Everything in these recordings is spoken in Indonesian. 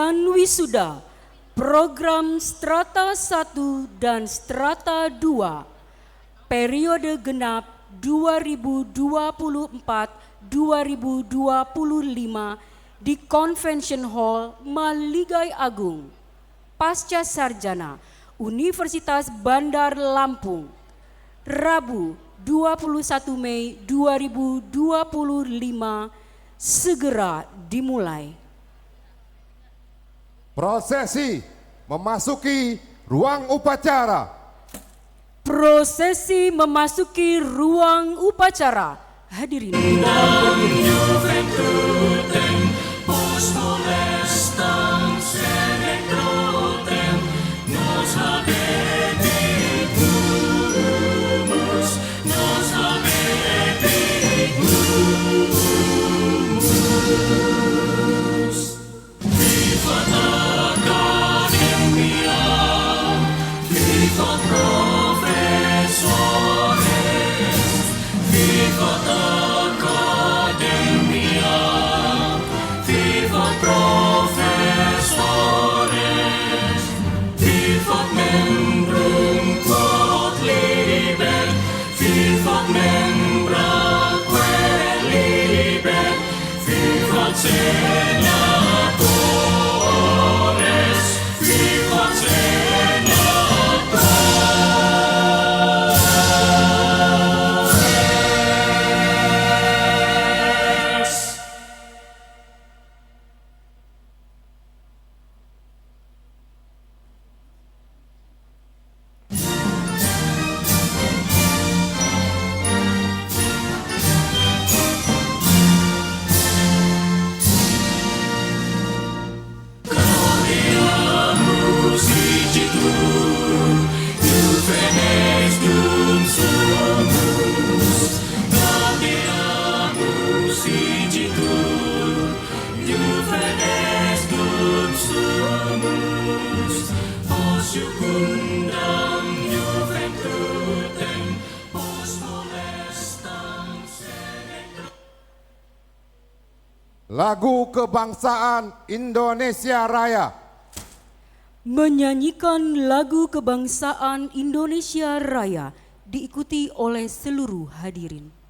dan wisuda program Strata 1 dan Strata 2 periode genap 2024-2025 di Convention Hall Maligai Agung, Pasca Sarjana Universitas Bandar Lampung, Rabu 21 Mei 2025 segera dimulai. Prosesi memasuki ruang upacara. Prosesi memasuki ruang upacara. Hadirin Lagu Kebangsaan Indonesia Raya. menyanyikan lagu kebangsaan Indonesia Raya diikuti oleh seluruh hadirin.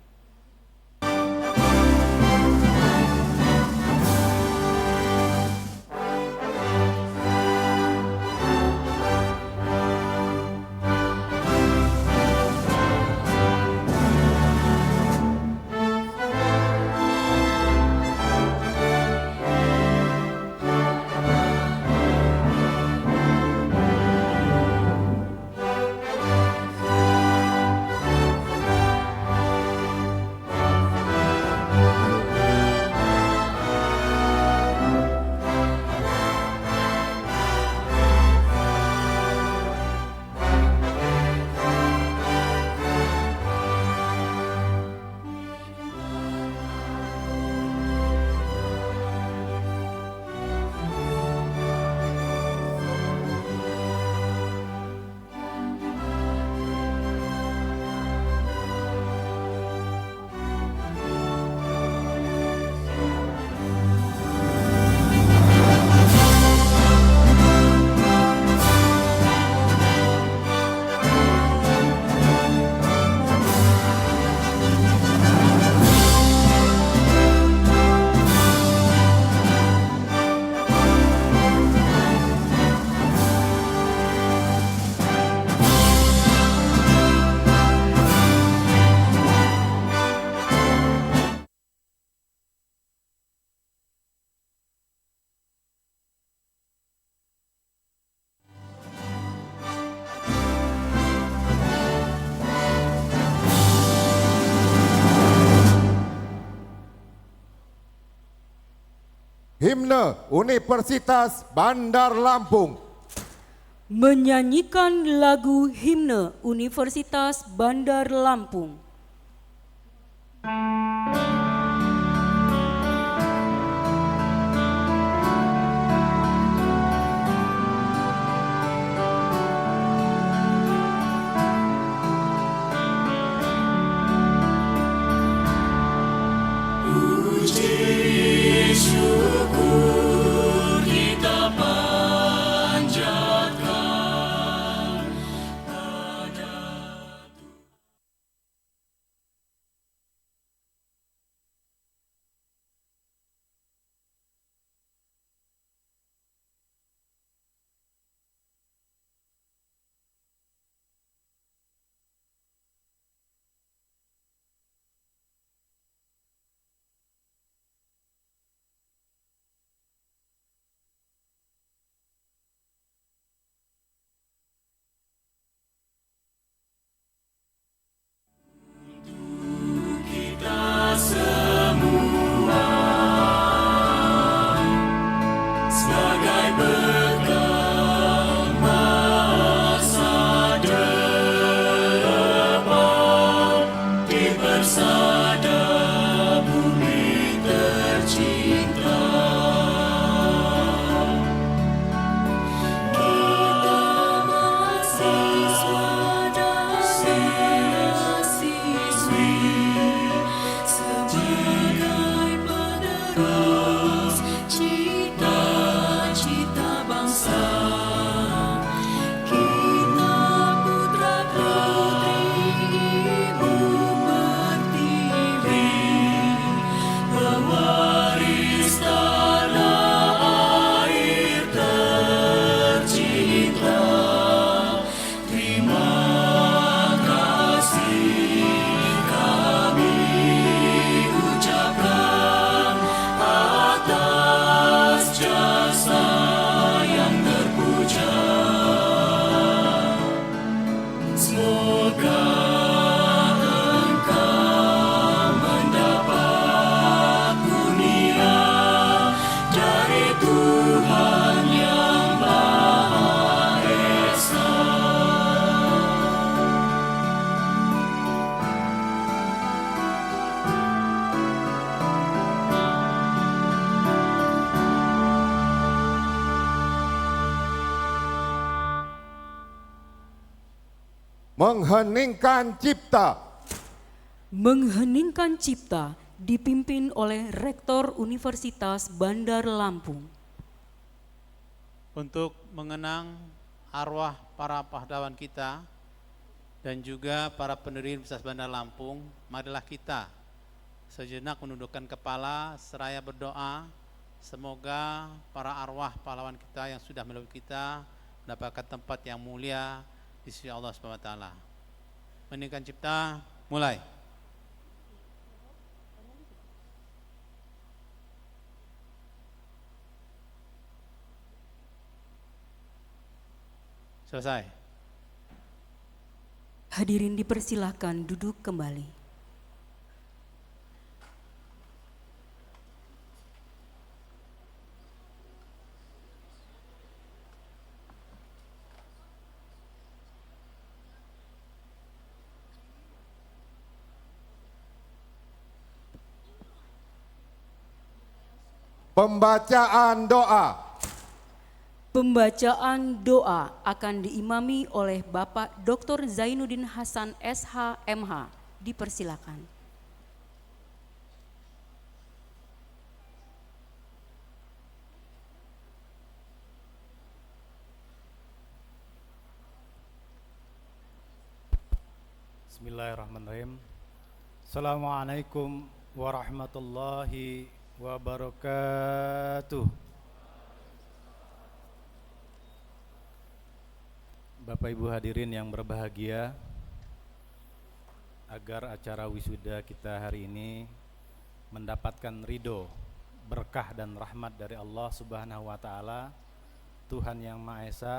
Himne Universitas Bandar Lampung. Menyanyikan lagu himne Universitas Bandar Lampung. Puji syukur kita mengheningkan cipta. Mengheningkan cipta dipimpin oleh Rektor Universitas Bandar Lampung. Untuk mengenang arwah para pahlawan kita dan juga para pendiri Universitas Bandar Lampung, marilah kita sejenak menundukkan kepala seraya berdoa semoga para arwah pahlawan kita yang sudah melalui kita mendapatkan tempat yang mulia di sisi Allah Subhanahu wa taala. Meninggikan cipta, mulai. Selesai. Hadirin dipersilahkan duduk kembali. Pembacaan doa. Pembacaan doa akan diimami oleh Bapak Dr. Zainuddin Hasan SH MH. Dipersilakan. Bismillahirrahmanirrahim. Assalamualaikum warahmatullahi wabarakatuh. Bapak Ibu hadirin yang berbahagia, agar acara wisuda kita hari ini mendapatkan ridho, berkah dan rahmat dari Allah Subhanahu wa taala, Tuhan yang Maha Esa,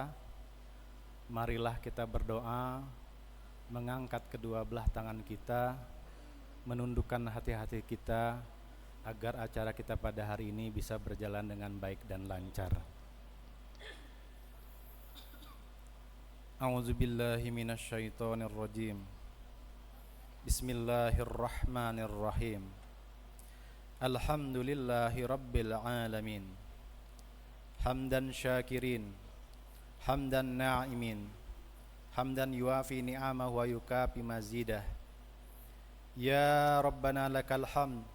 marilah kita berdoa, mengangkat kedua belah tangan kita, menundukkan hati-hati kita, agar acara kita pada hari ini bisa berjalan dengan baik dan lancar. A'udzubillahi minasyaitonirrajim. Bismillahirrahmanirrahim. Alhamdulillahi rabbil alamin. Hamdan syakirin, hamdan na'imin, hamdan yuafi ni'amahu wa yukafi mazidah. Ya Rabbana lakal hamd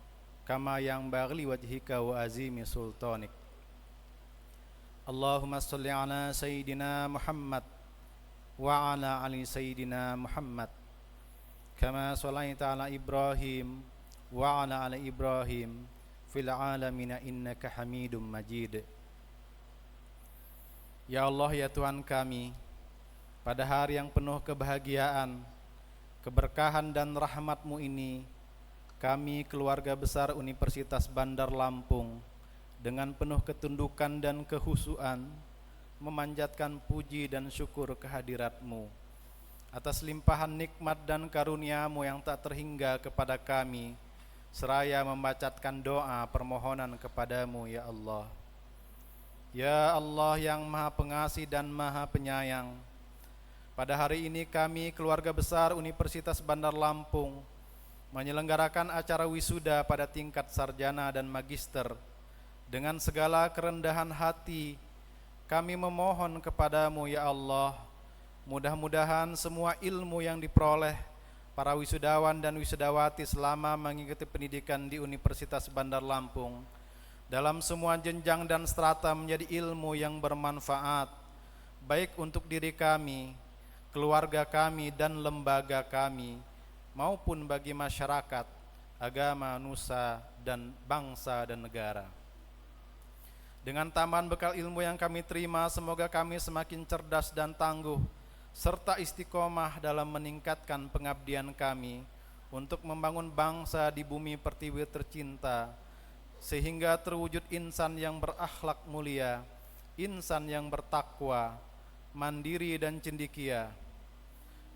kama yang bagli wajhika wa azimi sultanik. Allahumma salli ala Sayyidina Muhammad wa ala ali Sayyidina Muhammad kama sallaita ala Ibrahim wa ala ali Ibrahim fil alamina innaka hamidum majid. Ya Allah, ya Tuhan kami, pada hari yang penuh kebahagiaan, keberkahan dan rahmat-Mu ini, kami keluarga besar Universitas Bandar Lampung dengan penuh ketundukan dan kehusuan memanjatkan puji dan syukur kehadirat-Mu atas limpahan nikmat dan karunia-Mu yang tak terhingga kepada kami, seraya membacakan doa permohonan kepada-Mu, ya Allah. Ya Allah yang Maha Pengasih dan Maha Penyayang, pada hari ini kami keluarga besar Universitas Bandar Lampung menyelenggarakan acara wisuda pada tingkat sarjana dan magister. Dengan segala kerendahan hati kami memohon kepada-Mu, ya Allah, mudah-mudahan semua ilmu yang diperoleh para wisudawan dan wisudawati selama mengikuti pendidikan di Universitas Bandar Lampung dalam semua jenjang dan strata menjadi ilmu yang bermanfaat, baik untuk diri kami, keluarga kami, dan lembaga kami, maupun bagi masyarakat, agama, nusa, dan bangsa dan negara. Dengan tambahan bekal ilmu yang kami terima, semoga kami semakin cerdas dan tangguh, serta istiqomah dalam meningkatkan pengabdian kami untuk membangun bangsa di bumi pertiwi tercinta, sehingga terwujud insan yang berakhlak mulia, insan yang bertakwa, mandiri dan cendekia.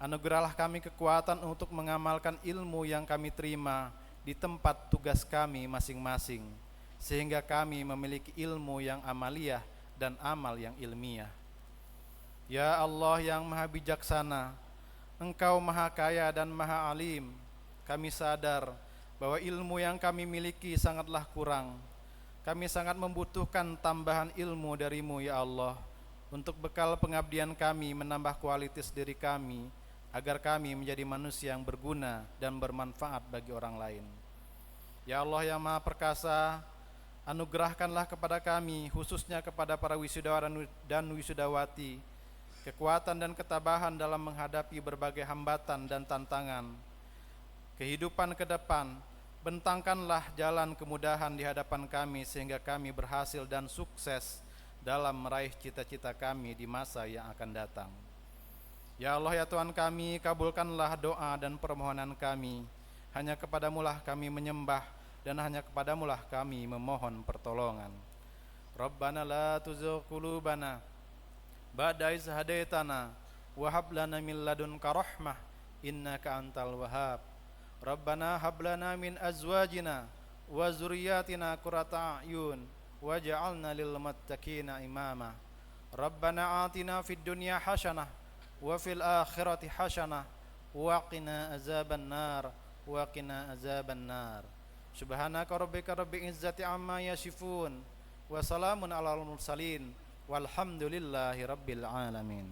Anugerahlah kami kekuatan untuk mengamalkan ilmu yang kami terima di tempat tugas kami masing-masing, sehingga kami memiliki ilmu yang amaliyah dan amal yang ilmiah. Ya Allah yang Maha Bijaksana, Engkau Maha Kaya dan Maha Alim. Kami sadar bahwa ilmu yang kami miliki sangatlah kurang. Kami sangat membutuhkan tambahan ilmu dari-Mu, ya Allah, untuk bekal pengabdian kami, menambah kualitas diri kami, agar kami menjadi manusia yang berguna dan bermanfaat bagi orang lain. Ya Allah yang Maha Perkasa, anugerahkanlah kepada kami, khususnya kepada para wisudawan dan wisudawati, kekuatan dan ketabahan dalam menghadapi berbagai hambatan dan tantangan kehidupan ke depan. Bentangkanlah jalan kemudahan di hadapan kami sehingga kami berhasil dan sukses dalam meraih cita-cita kami di masa yang akan datang. Ya Allah ya Tuhan kami, kabulkanlah doa dan permohonan kami. Hanya kepadamulah kami menyembah dan hanya kepadamulah kami memohon pertolongan. Rabbana la tuzigh qulubana ba'da idh hadaitana wa hab lana min ladunka rahmah innaka antal wahhab. Rabbana hab lana min azwajina wa zurriyyatina qurrata a'yun waj'alna lil muttaqina imama. Rabbana atina fid dunya hasanah wa fil akhirati hasanah wa qina azaban nar wa qina azaban nar. Subhanaka rabbika rabbil izzati amma yasifun wa salamun alal mursalin walhamdulillahi rabbil alamin.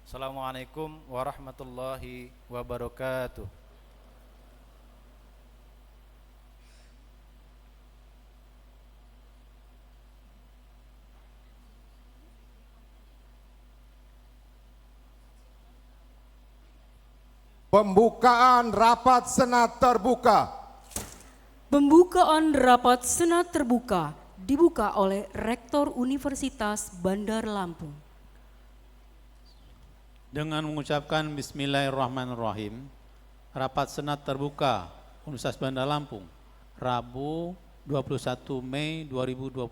Assalamualaikum warahmatullahi wabarakatuh. Pembukaan rapat Senat terbuka. Pembukaan rapat Senat terbuka dibuka oleh Rektor Universitas Bandar Lampung. Dengan mengucapkan Bismillahirrahmanirrahim, rapat Senat terbuka Universitas Bandar Lampung, Rabu 21 Mei 2025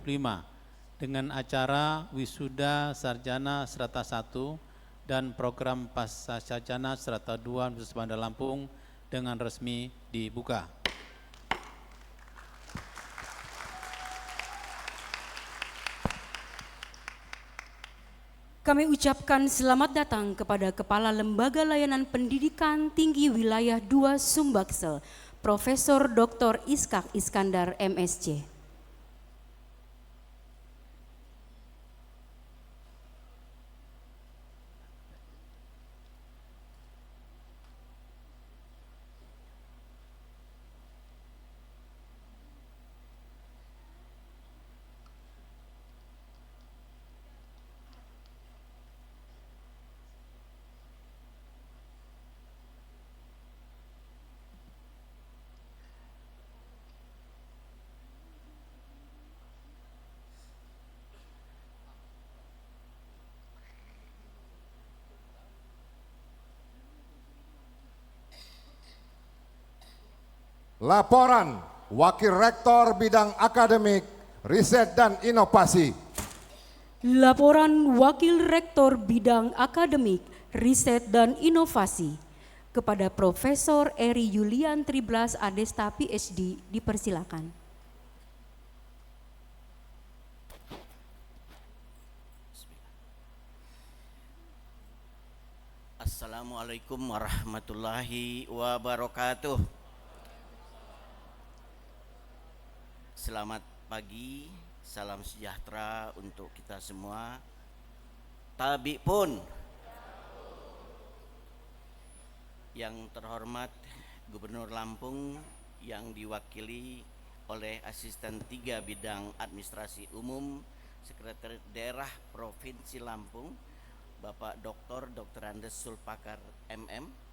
dengan acara Wisuda Sarjana Strata 1 dan program Pasca Sarjana Strata 2 Universitas Bandar Lampung dengan resmi dibuka. Kami ucapkan selamat datang kepada Kepala Lembaga Layanan Pendidikan Tinggi Wilayah 2 Sumbaksel, Profesor Dr. Iskak Iskandar MSc. Laporan Wakil Rektor Bidang Akademik, Riset dan Inovasi. Laporan Wakil Rektor Bidang Akademik, Riset dan Inovasi kepada Profesor Eri Yulian Triblas Adesta PhD dipersilakan. Assalamualaikum warahmatullahi wabarakatuh. Selamat pagi, salam sejahtera untuk kita semua. Tabi pun. Yang terhormat Gubernur Lampung yang diwakili oleh Asisten 3 Bidang Administrasi Umum Sekretariat Daerah Provinsi Lampung, Bapak Dr. Andes Sulpakar MM.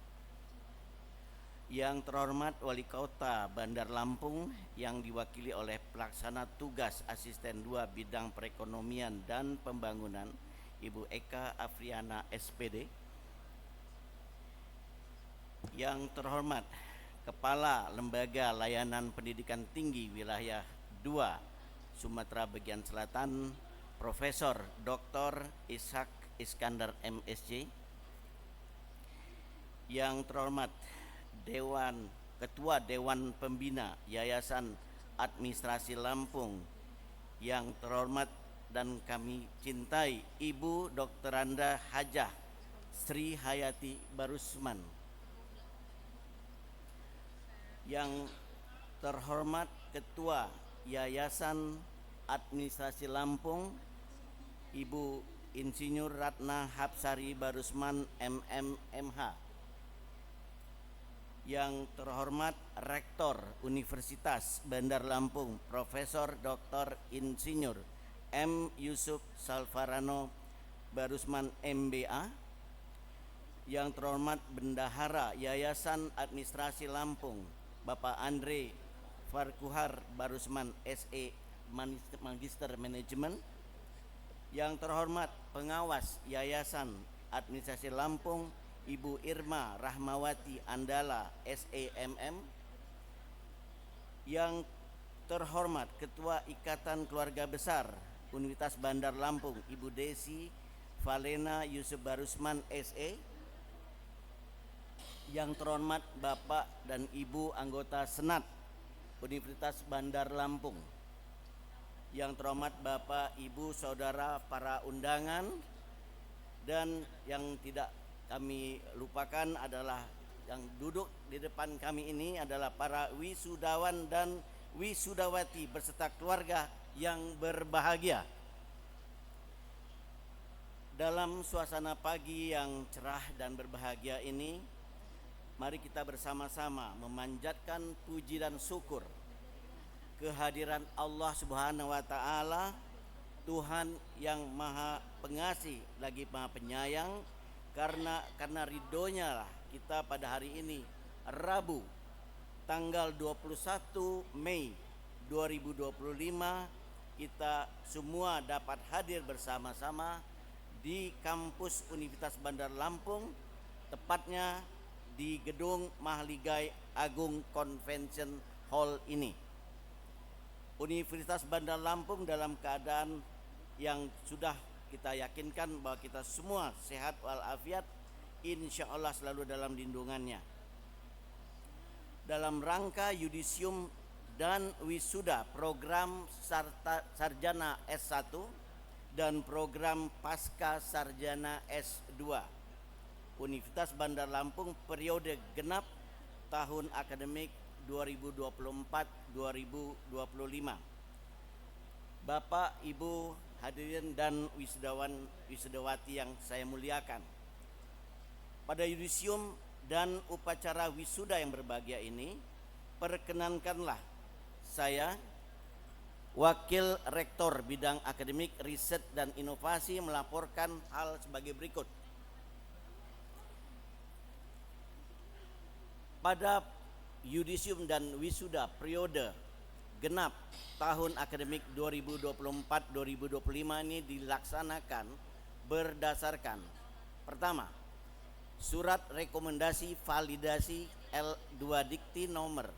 Yang terhormat Wali Kota Bandar Lampung yang diwakili oleh Pelaksana Tugas Asisten 2 Bidang Perekonomian dan Pembangunan, Ibu Eka Afriana SPD. Yang terhormat Kepala Lembaga Layanan Pendidikan Tinggi Wilayah 2 Sumatera Bagian Selatan, Profesor Dr. Iskak Iskandar MSc. Yang terhormat Ketua Dewan Pembina Yayasan Administrasi Lampung, yang terhormat dan kami cintai Ibu Dr. Anda Hajah Sri Hayati Barusman. Yang terhormat Ketua Yayasan Administrasi Lampung, Ibu Insinyur Ratna Hapsari Barusman MMMH. Yang terhormat Rektor Universitas Bandar Lampung Profesor Dr. Insinyur M. Yusuf Salvarano Barusman MBA. Yang terhormat Bendahara Yayasan Administrasi Lampung Bapak Andre Farkuhar Barusman SE Magister Manajemen. Yang terhormat Pengawas Yayasan Administrasi Lampung Ibu Irma Rahmawati Andala SEMM. Yang terhormat Ketua Ikatan Keluarga Besar Universitas Bandar Lampung Ibu Desi Valena Yusuf Barusman SE. Yang terhormat Bapak dan Ibu anggota Senat Universitas Bandar Lampung. Yang terhormat Bapak, Ibu, Saudara, para undangan, dan yang tidak kami lupakan adalah yang duduk di depan kami ini adalah para wisudawan dan wisudawati beserta keluarga yang berbahagia. Dalam suasana pagi yang cerah dan berbahagia ini, mari kita bersama-sama memanjatkan puji dan syukur kehadiran Allah Subhanahu wa taala, Tuhan yang Maha Pengasih lagi Maha Penyayang, karena ridhonya lah kita pada hari ini Rabu tanggal 21 Mei 2025 kita semua dapat hadir bersama-sama di kampus Universitas Bandar Lampung, tepatnya di gedung Mahligai Agung Convention Hall ini. Universitas Bandar Lampung dalam keadaan yang sudah kita yakinkan bahwa kita semua sehat walafiat, insya Allah selalu dalam lindungannya. Dalam rangka yudisium dan wisuda program sarjana S1 dan program pasca sarjana S2 Universitas Bandar Lampung periode genap tahun akademik 2024-2025. Bapak, Ibu, hadirin dan wisudawati yang saya muliakan. Pada yudisium dan upacara wisuda yang berbahagia ini, perkenankanlah saya, Wakil Rektor Bidang Akademik, Riset dan Inovasi, melaporkan hal sebagai berikut. Pada yudisium dan wisuda periode genap tahun akademik 2024-2025 ini dilaksanakan berdasarkan: pertama, surat rekomendasi validasi L2 Dikti nomor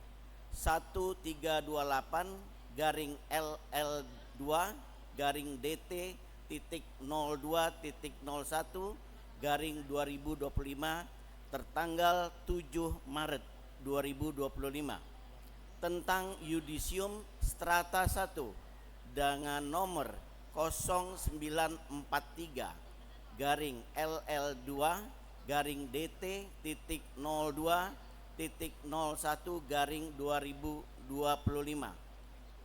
1328-DT.02.01/2025 tertanggal 7 Maret 2025 tentang yudisium strata 1 dengan nomor 0943-LL2-DT.02.01/2025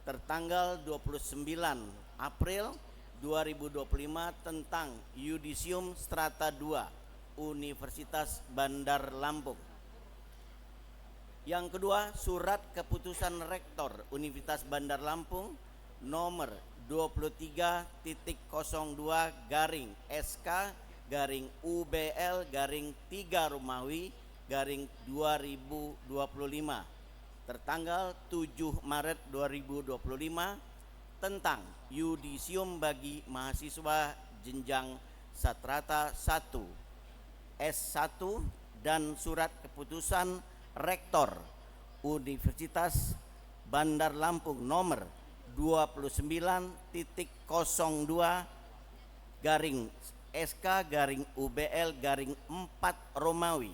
tertanggal 29 April 2025 tentang yudisium strata 2 Universitas Bandar Lampung. Yang kedua, surat keputusan Rektor Universitas Bandar Lampung nomor 23.00/SK/UBL/3 Romawi /2025 tertanggal 7 Maret 2025 tentang yudisium bagi mahasiswa jenjang sastrata 1 S1 dan surat keputusan Rektor Universitas Bandar Lampung nomor 29.00/SK/UBL/4 Romawi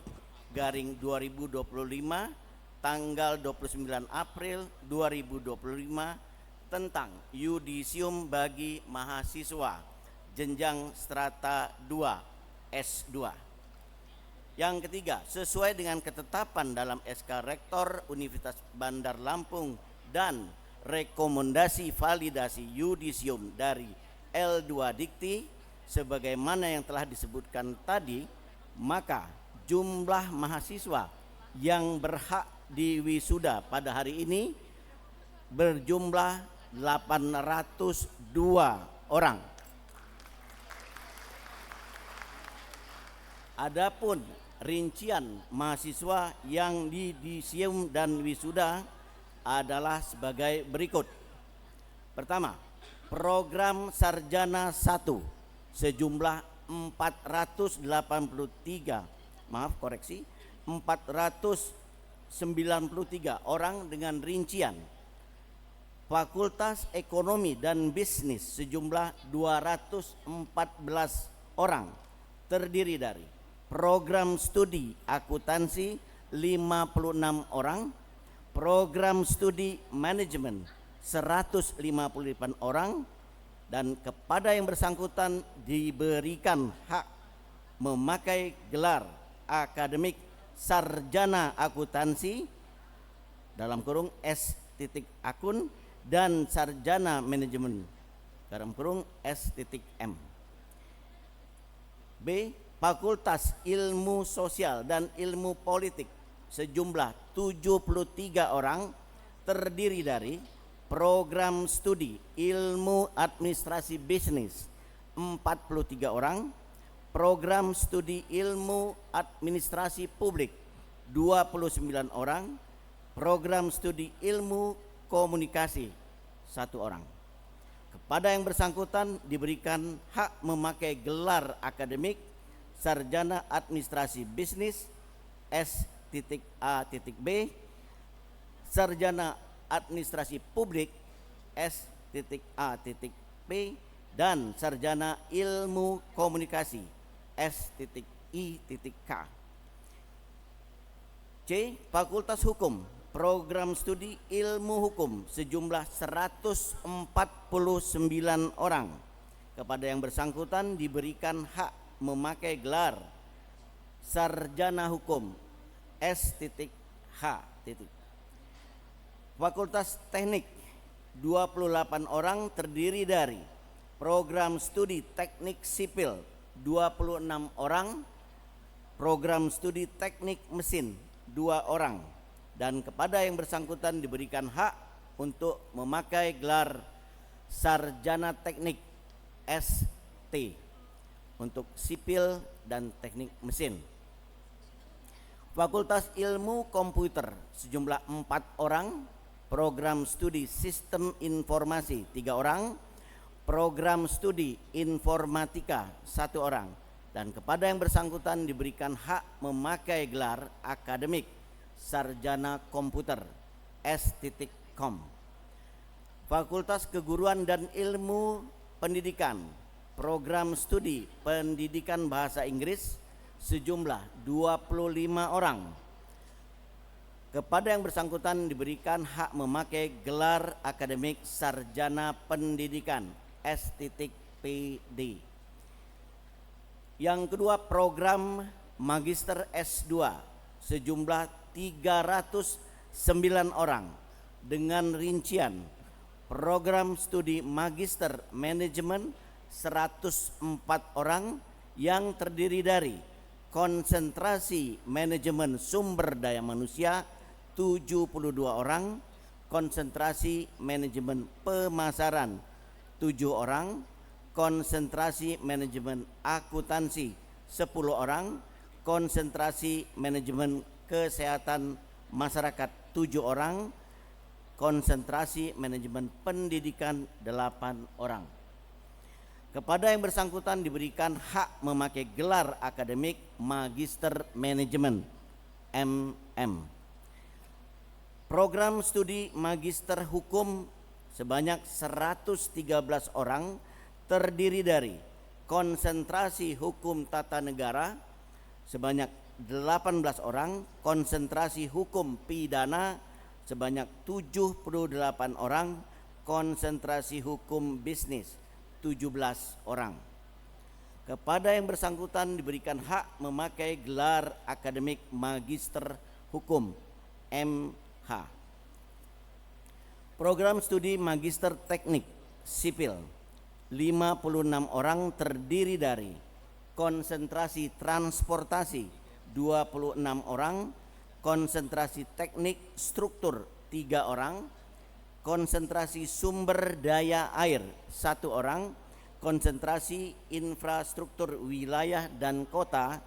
/2025 tanggal 29 April 2025 tentang yudisium bagi mahasiswa jenjang strata 2 S2. Yang ketiga, sesuai dengan ketetapan dalam SK Rektor Universitas Bandar Lampung dan rekomendasi validasi yudisium dari L2 Dikti, Sebagaimana yang telah disebutkan tadi, maka jumlah mahasiswa yang berhak diwisuda pada hari ini berjumlah 802 orang. Adapun rincian mahasiswa yang didisium dan wisuda adalah sebagai berikut. Pertama, program sarjana 1 sejumlah 493 orang dengan rincian. Fakultas Ekonomi dan Bisnis sejumlah 214 orang, terdiri dari program studi akuntansi 56 orang, program studi manajemen 158 orang, dan kepada yang bersangkutan diberikan hak memakai gelar akademik sarjana akuntansi dalam kurung S.Akun dan sarjana manajemen dalam kurung S.M. B. Fakultas Ilmu Sosial dan Ilmu Politik sejumlah 73 orang, terdiri dari program studi Ilmu Administrasi Bisnis 43 orang, program studi Ilmu Administrasi Publik 29 orang, program studi Ilmu Komunikasi 1 orang. Kepada yang bersangkutan diberikan hak memakai gelar akademik sarjana administrasi bisnis S.A.B, sarjana administrasi publik S.A.P, dan sarjana ilmu komunikasi S.I.K. C. Fakultas Hukum, program studi ilmu hukum sejumlah 149 orang. Kepada yang bersangkutan diberikan hak memakai gelar sarjana hukum S.H. Fakultas Teknik 28 orang, terdiri dari program studi teknik sipil 26 orang, program studi teknik mesin 2 orang, dan kepada yang bersangkutan diberikan hak untuk memakai gelar sarjana teknik ST untuk sipil dan teknik mesin. Fakultas Ilmu Komputer sejumlah 4 orang, program studi Sistem Informasi 3 orang, program studi Informatika 1 orang, dan kepada yang bersangkutan diberikan hak memakai gelar akademik sarjana komputer S.Com. Fakultas Keguruan dan Ilmu Pendidikan, program studi Pendidikan Bahasa Inggris sejumlah 25 orang. Kepada yang bersangkutan diberikan hak memakai gelar akademik sarjana pendidikan S.PD. Yang kedua, program Magister S2 sejumlah 309 orang dengan rincian program studi Magister Manajemen 104 orang yang terdiri dari konsentrasi manajemen sumber daya manusia 72 orang, konsentrasi manajemen pemasaran 7 orang, konsentrasi manajemen akuntansi 10 orang, konsentrasi manajemen kesehatan masyarakat 7 orang, konsentrasi manajemen pendidikan 8 orang. Kepada yang bersangkutan diberikan hak memakai gelar akademik Magister Manajemen MM. Program studi Magister Hukum sebanyak 113 orang, terdiri dari konsentrasi hukum tata negara sebanyak 18 orang, konsentrasi hukum pidana sebanyak 78 orang, konsentrasi hukum bisnis 17 orang. Kepada yang bersangkutan diberikan hak memakai gelar akademik Magister Hukum MH. Program studi Magister Teknik Sipil 56 orang terdiri dari konsentrasi transportasi 26 orang, konsentrasi teknik struktur 3 orang, konsentrasi sumber daya air 1 orang, konsentrasi infrastruktur wilayah dan kota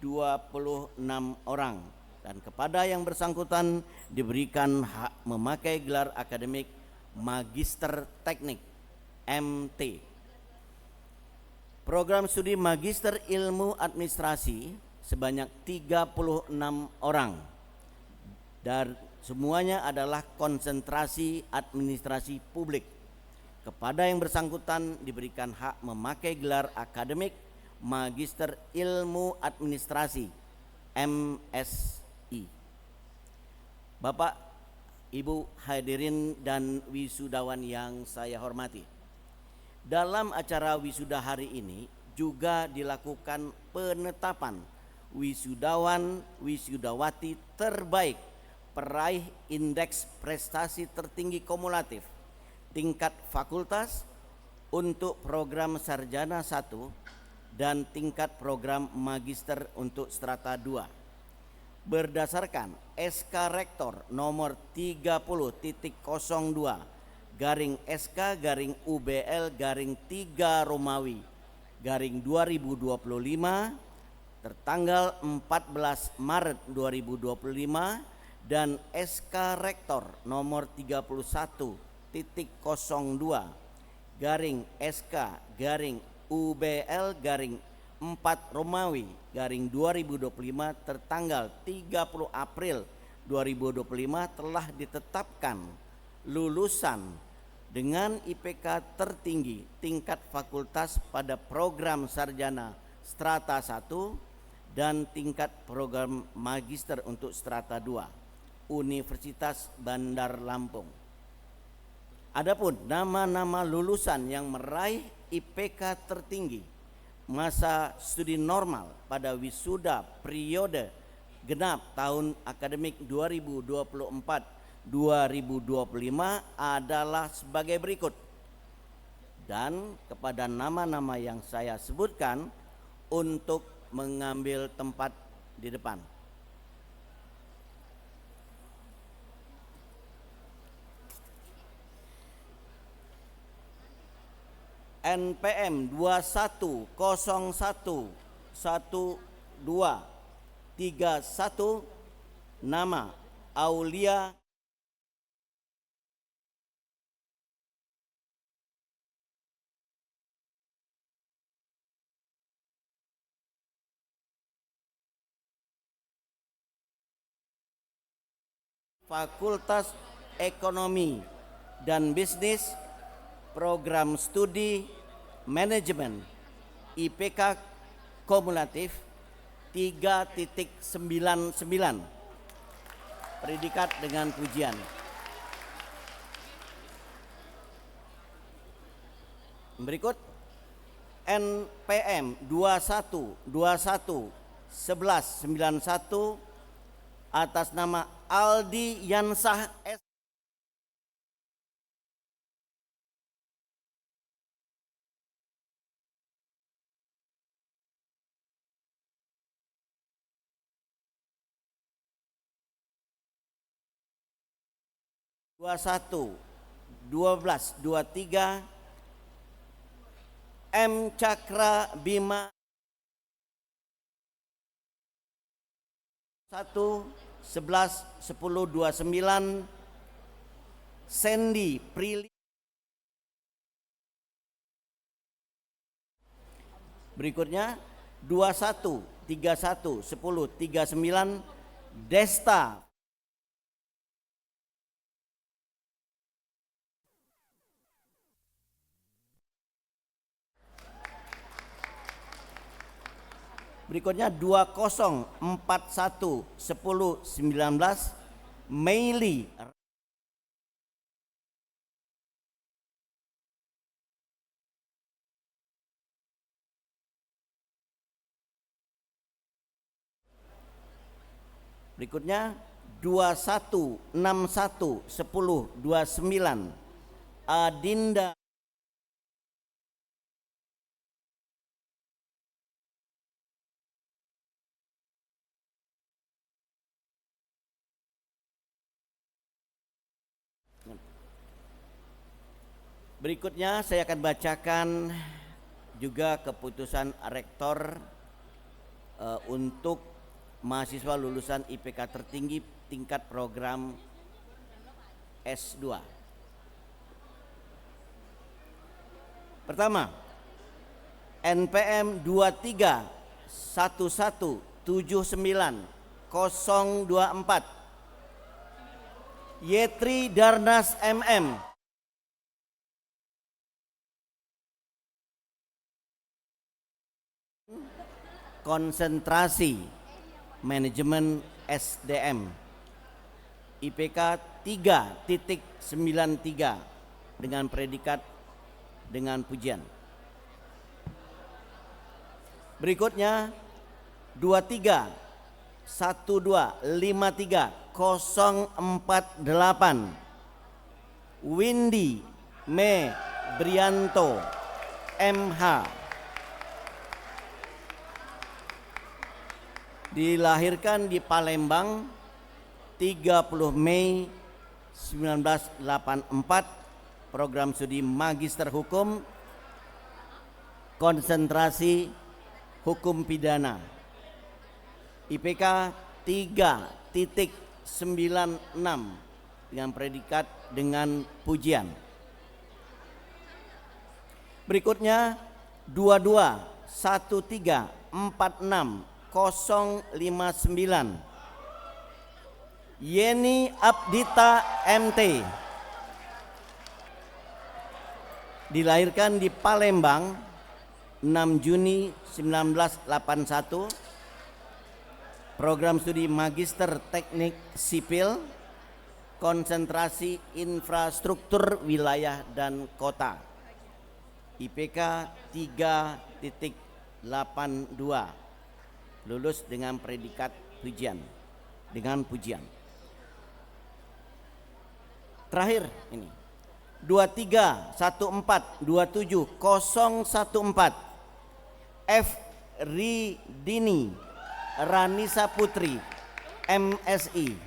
26 orang, dan kepada yang bersangkutan diberikan hak memakai gelar akademik Magister Teknik MT. Program studi Magister Ilmu Administrasi sebanyak 36 orang, dan semuanya adalah konsentrasi administrasi publik. Kepada yang bersangkutan diberikan hak memakai gelar akademik Magister Ilmu Administrasi MSI. Bapak, Ibu hadirin dan wisudawan yang saya hormati, dalam acara wisuda hari ini juga dilakukan penetapan wisudawan wisudawati terbaik peraih indeks prestasi tertinggi kumulatif tingkat fakultas untuk program sarjana 1 dan tingkat program magister untuk strata 2. Berdasarkan SK Rektor nomor 30.02 garing SK garing UBL garing 3 Romawi garing 2025 tertanggal 14 Maret 2025 dan SK Rektor nomor 31.02 garing SK garing UBL garing 4 Romawi garing 2025 tertanggal 30 April 2025 telah ditetapkan lulusan dengan IPK tertinggi tingkat fakultas pada program sarjana strata 1 dan tingkat program magister untuk strata 2 Universitas Bandar Lampung. Adapun nama-nama lulusan yang meraih IPK tertinggi masa studi normal pada wisuda periode genap tahun akademik 2024-2025 adalah sebagai berikut. Dan kepada nama-nama yang saya sebutkan untuk mengambil tempat di depan. NPM 21011231 nama Aulia Fakultas Ekonomi dan Bisnis, program studi manajemen IPK kumulatif 3.99, predikat dengan pujian. Berikut NPM 21211191 atas nama Aldi Yansah S. 21-12-23 M. Cakra Bima 1-11-10-29 Sandy Prilly. Berikutnya 21-31-10-39 Desta. Berikutnya 20411019 Meili. Berikutnya 21611029 Adinda. Berikutnya saya akan bacakan juga keputusan rektor untuk mahasiswa lulusan IPK tertinggi tingkat program S2. Pertama, NPM 231179024 Yetri Darnas MM. Konsentrasi Manajemen SDM IPK 3.93 dengan predikat dengan pujian. Berikutnya 231253048 Windy Me Brianto MH. Dilahirkan di Palembang 30 Mei 1984, program studi Magister Hukum, konsentrasi Hukum Pidana, IPK 3.96 dengan predikat dengan pujian. Berikutnya 221346059 Yeni Abdita MT. Dilahirkan di Palembang 6 Juni 1981, program studi Magister Teknik Sipil, konsentrasi Infrastruktur Wilayah dan Kota, IPK 3.82, lulus dengan predikat pujian, dengan pujian. Terakhir ini 231427014 F Ridini Ranisa Putri MSI,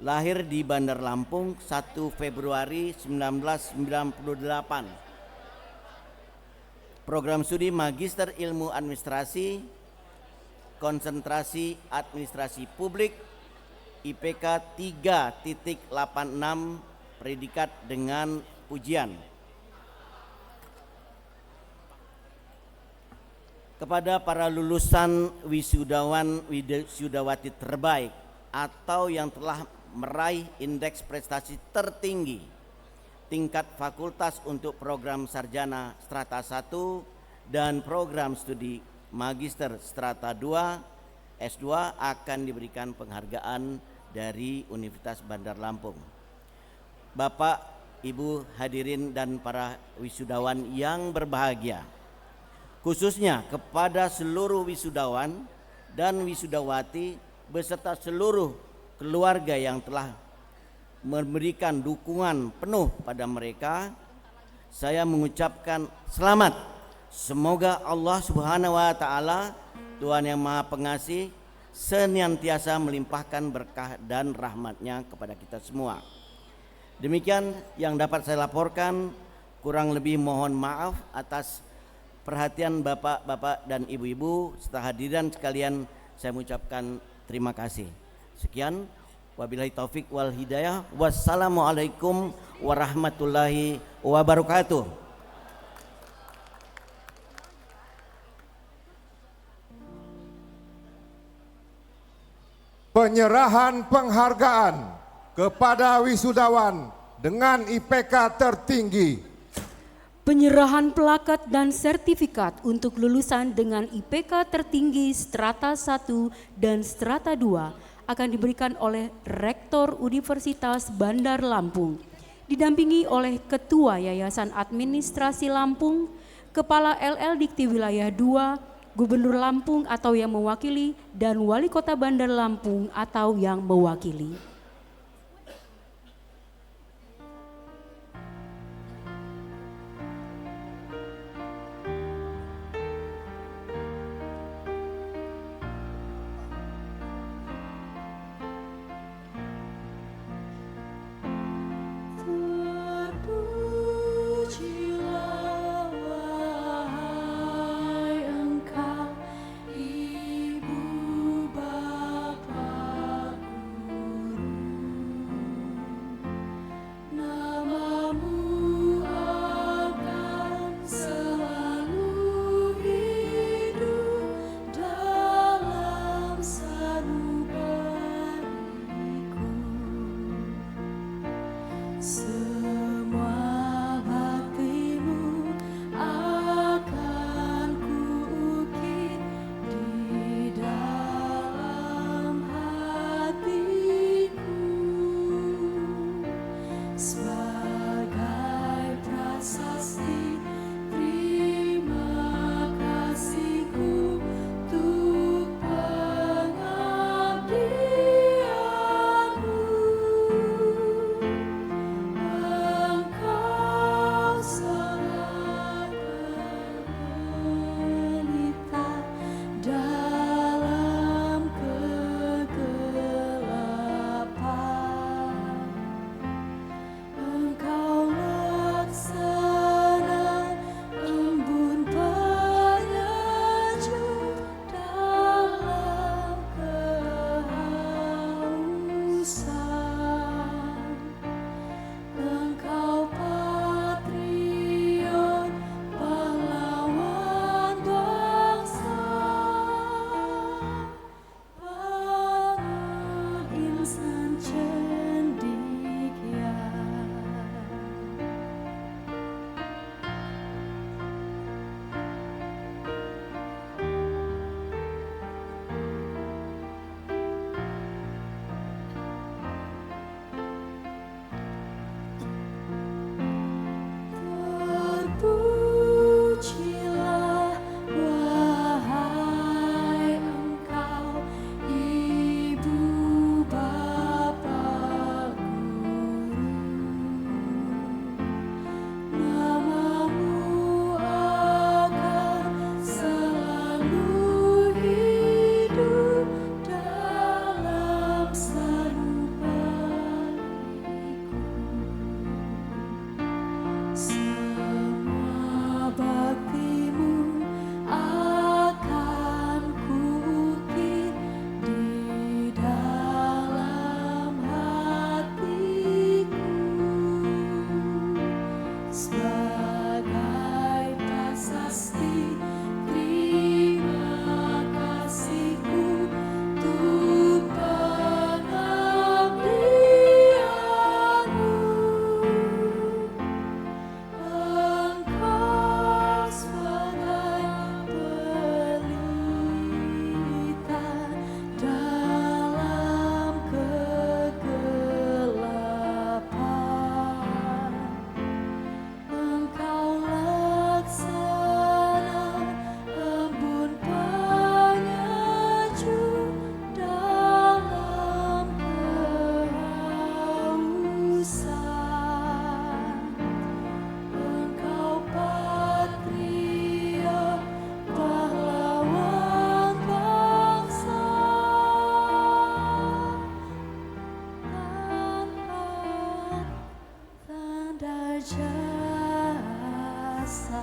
lahir di Bandar Lampung 1 Februari 1998, program studi Magister Ilmu Administrasi, konsentrasi Administrasi Publik, IPK 3.86, predikat dengan pujian. Kepada para lulusan wisudawan wisudawati terbaik atau yang telah meraih indeks prestasi tertinggi tingkat fakultas untuk program sarjana strata 1 dan program studi magister strata 2 S2 akan diberikan penghargaan dari Universitas Bandar Lampung. Bapak, Ibu hadirin dan para wisudawan yang berbahagia, khususnya kepada seluruh wisudawan dan wisudawati beserta seluruh keluarga yang telah memberikan dukungan penuh pada mereka, saya mengucapkan selamat. Semoga Allah Subhanahu wa taala, Tuhan yang Maha Pengasih, senantiasa melimpahkan berkah dan rahmat-Nya kepada kita semua. Demikian yang dapat saya laporkan, kurang lebih mohon maaf atas perhatian Bapak-bapak dan Ibu-ibu serta hadirin sekalian, saya mengucapkan terima kasih. Sekian, wabillahi taufik wal hidayah. Wassalamualaikum warahmatullahi wabarakatuh. Penyerahan penghargaan kepada wisudawan dengan IPK tertinggi. Penyerahan plakat dan sertifikat untuk lulusan dengan IPK tertinggi strata 1 dan strata 2 akan diberikan oleh Rektor Universitas Bandar Lampung, didampingi oleh Ketua Yayasan Administrasi Lampung, Kepala LL Dikti Wilayah 2, Gubernur Lampung atau yang mewakili, dan Wali Kota Bandar Lampung atau yang mewakili. Semua baktimu akan kuukir di dalam hatiku sebagai prasasti terima kasihku untuk pengabdianmu. Engkau serahkan pelita dalam kegelapan. Engkau laksana embun penyejuk dalam kehausan. Engkau patriot pahlawan bangsa, penginsan cendekia. Terpujilah wahai Engkau Ibu Bapa Guru, namamu akan selalu hidup dalam sanubariku. Semua baktimu akan kuukir di dalam hatiku sebagai prasasti terima kasihku untuk pengabdianmu. Engkau sebagai pelita dalam kegelapan. Engkau laksana embun penyejuk dalam kehausan. Engkau patriot pahlawan bangsa, tanpa tanda jasa.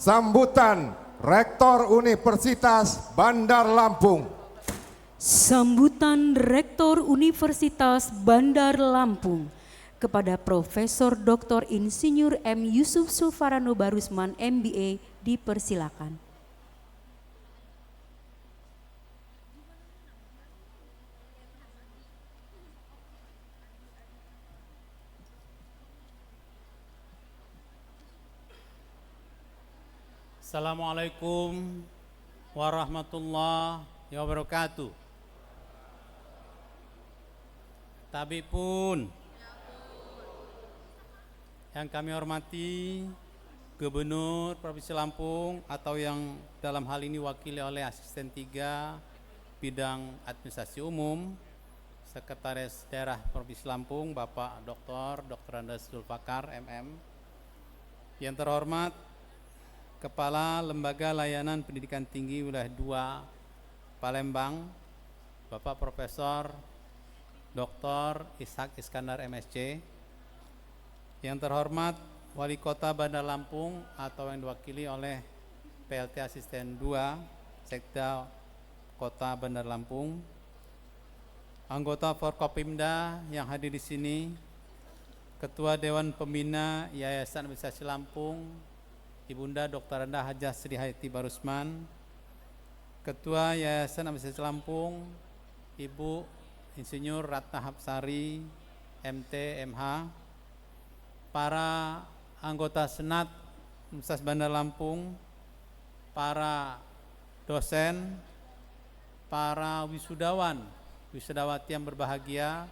Sambutan Rektor Universitas Bandar Lampung. Sambutan Rektor Universitas Bandar Lampung kepada Profesor Dr. Insinyur M. Yusuf Sulfarano Barusman MBA dipersilakan. Assalamualaikum warahmatullahi wabarakatuh. Tabib pun yang kami hormati Gubernur Provinsi Lampung atau yang dalam hal ini wakili oleh Asisten 3 Bidang Administrasi Umum Sekretaris Daerah Provinsi Lampung Bapak Dr. Andes Zulfakar MM. Yang terhormat Kepala Lembaga Layanan Pendidikan Tinggi Wilayah 2 Palembang, Bapak Profesor Dr. Ishak Iskandar MSc. Yang terhormat Wali Kota Bandar Lampung atau yang diwakili oleh PLT Asisten 2 Sekda Kota Bandar Lampung. Anggota Forkopimda yang hadir di sini, Ketua Dewan Pembina Yayasan Administrasi Lampung, Ibunda Dr. Rendah Hajah Sri Hayati Barusman, Ketua Yayasan Administrasi Lampung, Ibu Insinyur Ratna Hapsari, MT, MH, para anggota Senat Universitas Bandar Lampung, para dosen, para wisudawati yang berbahagia,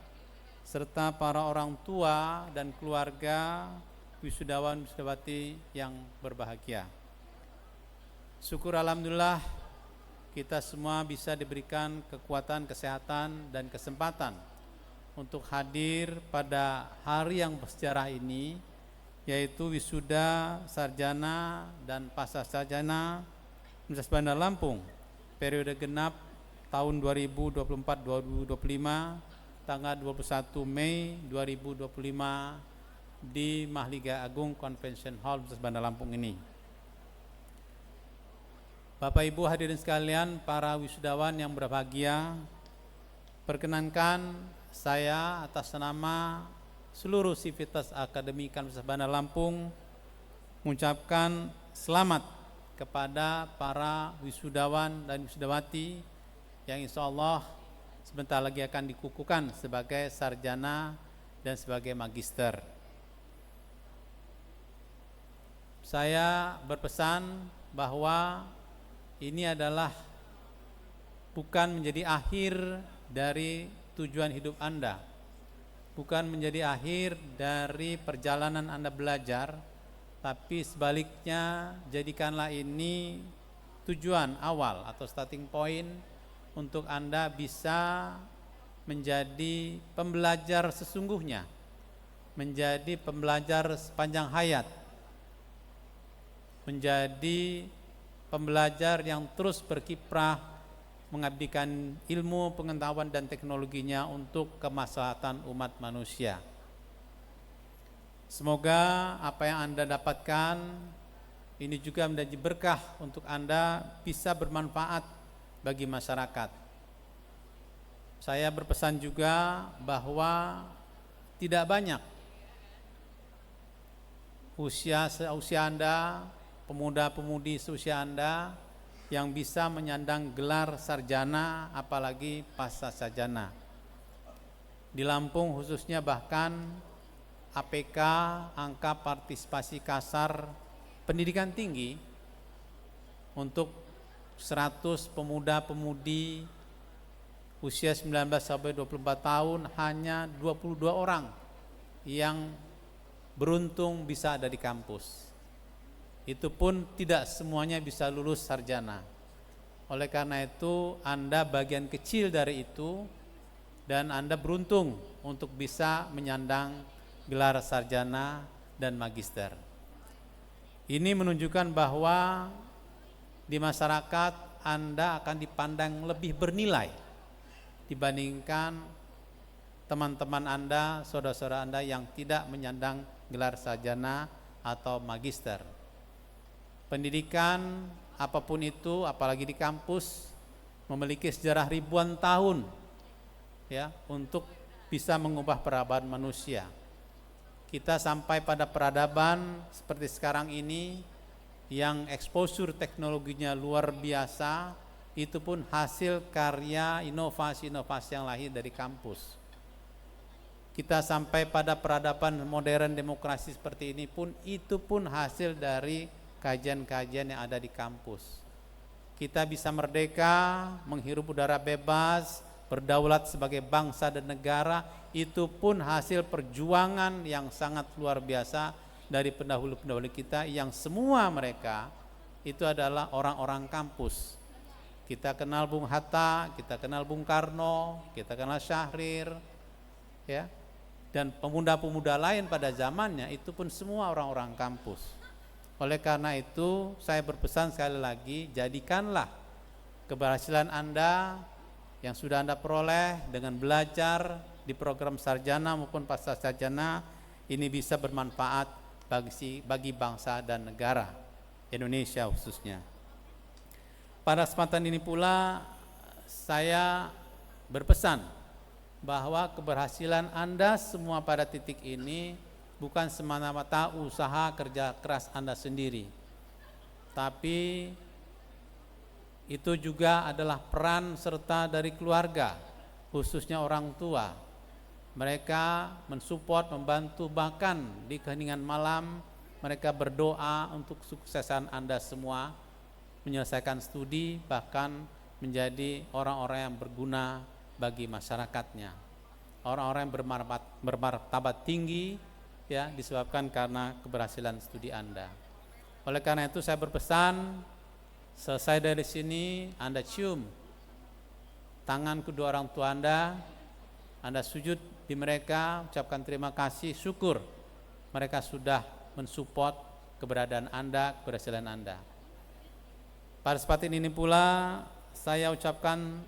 serta para orang tua dan keluarga wisudawan-wisudawati yang berbahagia. Syukur alhamdulillah kita semua bisa diberikan kekuatan, kesehatan, dan kesempatan untuk hadir pada hari yang bersejarah ini, yaitu wisuda sarjana dan pasca sarjana Universitas Bandar Lampung periode genap tahun 2024-2025 tanggal 21 Mei 2025 di Mahliga Agung Convention Hall Universitas Bandar Lampung ini. Bapak Ibu hadirin sekalian, para wisudawan yang berbahagia, perkenankan saya atas nama seluruh sivitas akademika Universitas Bandar Lampung mengucapkan selamat kepada para wisudawan dan wisudawati yang insya Allah sebentar lagi akan dikukuhkan sebagai sarjana dan sebagai magister. Saya berpesan bahwa ini adalah bukan menjadi akhir dari tujuan hidup Anda, bukan menjadi akhir dari perjalanan Anda belajar, tapi sebaliknya jadikanlah ini tujuan awal atau starting point untuk Anda bisa menjadi pembelajar sesungguhnya, menjadi pembelajar sepanjang hayat, menjadi pembelajar yang terus berkiprah mengabdikan ilmu, pengetahuan, dan teknologinya untuk kemaslahatan umat manusia. Semoga apa yang Anda dapatkan ini juga menjadi berkah untuk Anda bisa bermanfaat bagi masyarakat. Saya berpesan juga bahwa tidak banyak usia Anda, pemuda-pemudi seusia Anda yang bisa menyandang gelar sarjana apalagi pasca sarjana. Di Lampung khususnya bahkan APK, angka partisipasi kasar pendidikan tinggi untuk 100 pemuda-pemudi usia 19 sampai 24 tahun hanya 22 orang yang beruntung bisa ada di kampus. Itu pun tidak semuanya bisa lulus sarjana. Oleh karena itu Anda bagian kecil dari itu dan Anda beruntung untuk bisa menyandang gelar sarjana dan magister. Ini menunjukkan bahwa di masyarakat Anda akan dipandang lebih bernilai dibandingkan teman-teman Anda, saudara-saudara Anda yang tidak menyandang gelar sarjana atau magister. Pendidikan apapun itu, apalagi di kampus, memiliki sejarah ribuan tahun ya untuk bisa mengubah peradaban manusia. Kita sampai pada peradaban seperti sekarang ini yang exposure teknologinya luar biasa, itu pun hasil karya inovasi-inovasi yang lahir dari kampus. Kita sampai pada peradaban modern demokrasi seperti ini pun, itu pun hasil dari kajian-kajian yang ada di kampus. Kita bisa merdeka, menghirup udara bebas, berdaulat sebagai bangsa dan negara, itu pun hasil perjuangan yang sangat luar biasa dari pendahulu-pendahulu kita, yang semua mereka itu adalah orang-orang kampus. Kita kenal Bung Hatta, kita kenal Bung Karno, kita kenal Syahrir, ya, dan pemuda-pemuda lain pada zamannya, itu pun semua orang-orang kampus. Oleh karena itu, saya berpesan sekali lagi, jadikanlah keberhasilan Anda yang sudah Anda peroleh dengan belajar di program sarjana maupun pasca sarjana ini bisa bermanfaat bagi bangsa dan negara Indonesia khususnya. Pada kesempatan ini pula saya berpesan bahwa keberhasilan Anda semua pada titik ini bukan semata-mata usaha kerja keras Anda sendiri, tapi itu juga adalah peran serta dari keluarga, khususnya orang tua. Mereka mensupport, membantu, bahkan di keheningan malam mereka berdoa untuk kesuksesan Anda semua, menyelesaikan studi, bahkan menjadi orang-orang yang berguna bagi masyarakatnya, orang-orang yang bermartabat tinggi, ya, disebabkan karena keberhasilan studi Anda. Oleh karena itu saya berpesan, selesai dari sini Anda cium tangan kedua orang tua Anda sujud di mereka, ucapkan terima kasih, syukur mereka sudah mensupport keberadaan Anda, keberhasilan Anda. Pada kesempatan ini pula saya ucapkan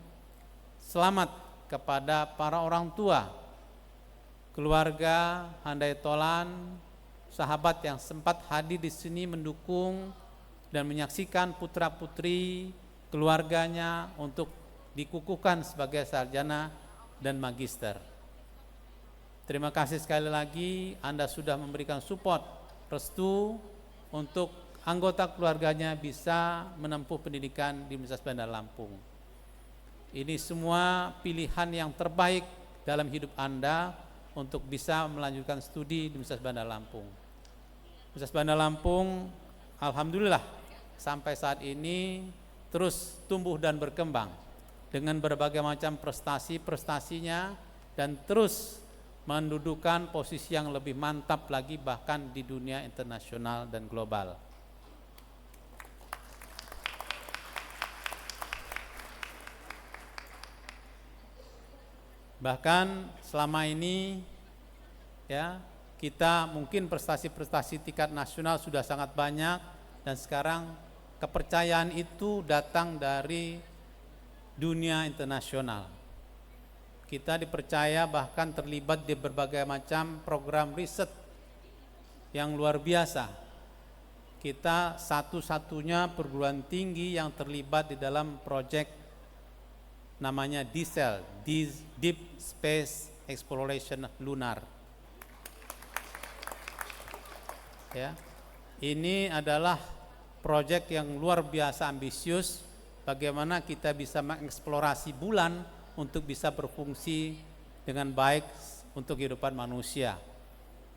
selamat kepada para orang tua, keluarga Handai Tolan, sahabat yang sempat hadir di sini mendukung dan menyaksikan putra-putri keluarganya untuk dikukuhkan sebagai sarjana dan magister. Terima kasih sekali lagi, Anda sudah memberikan support, restu untuk anggota keluarganya bisa menempuh pendidikan di Universitas Bandar Lampung. Ini semua pilihan yang terbaik dalam hidup Anda untuk bisa melanjutkan studi di Universitas Bandar Lampung. Universitas Bandar Lampung, alhamdulillah sampai saat ini terus tumbuh dan berkembang dengan berbagai macam prestasinya dan terus mendudukan posisi yang lebih mantap lagi bahkan di dunia internasional dan global. Bahkan selama ini ya, kita mungkin prestasi-prestasi tingkat nasional sudah sangat banyak, dan sekarang kepercayaan itu datang dari dunia internasional. Kita dipercaya bahkan terlibat di berbagai macam program riset yang luar biasa. Kita satu-satunya perguruan tinggi yang terlibat di dalam proyek namanya DSEL, Deep Space Exploration Lunar. Ya, ini adalah proyek yang luar biasa ambisius, bagaimana kita bisa mengeksplorasi bulan untuk bisa berfungsi dengan baik untuk kehidupan manusia.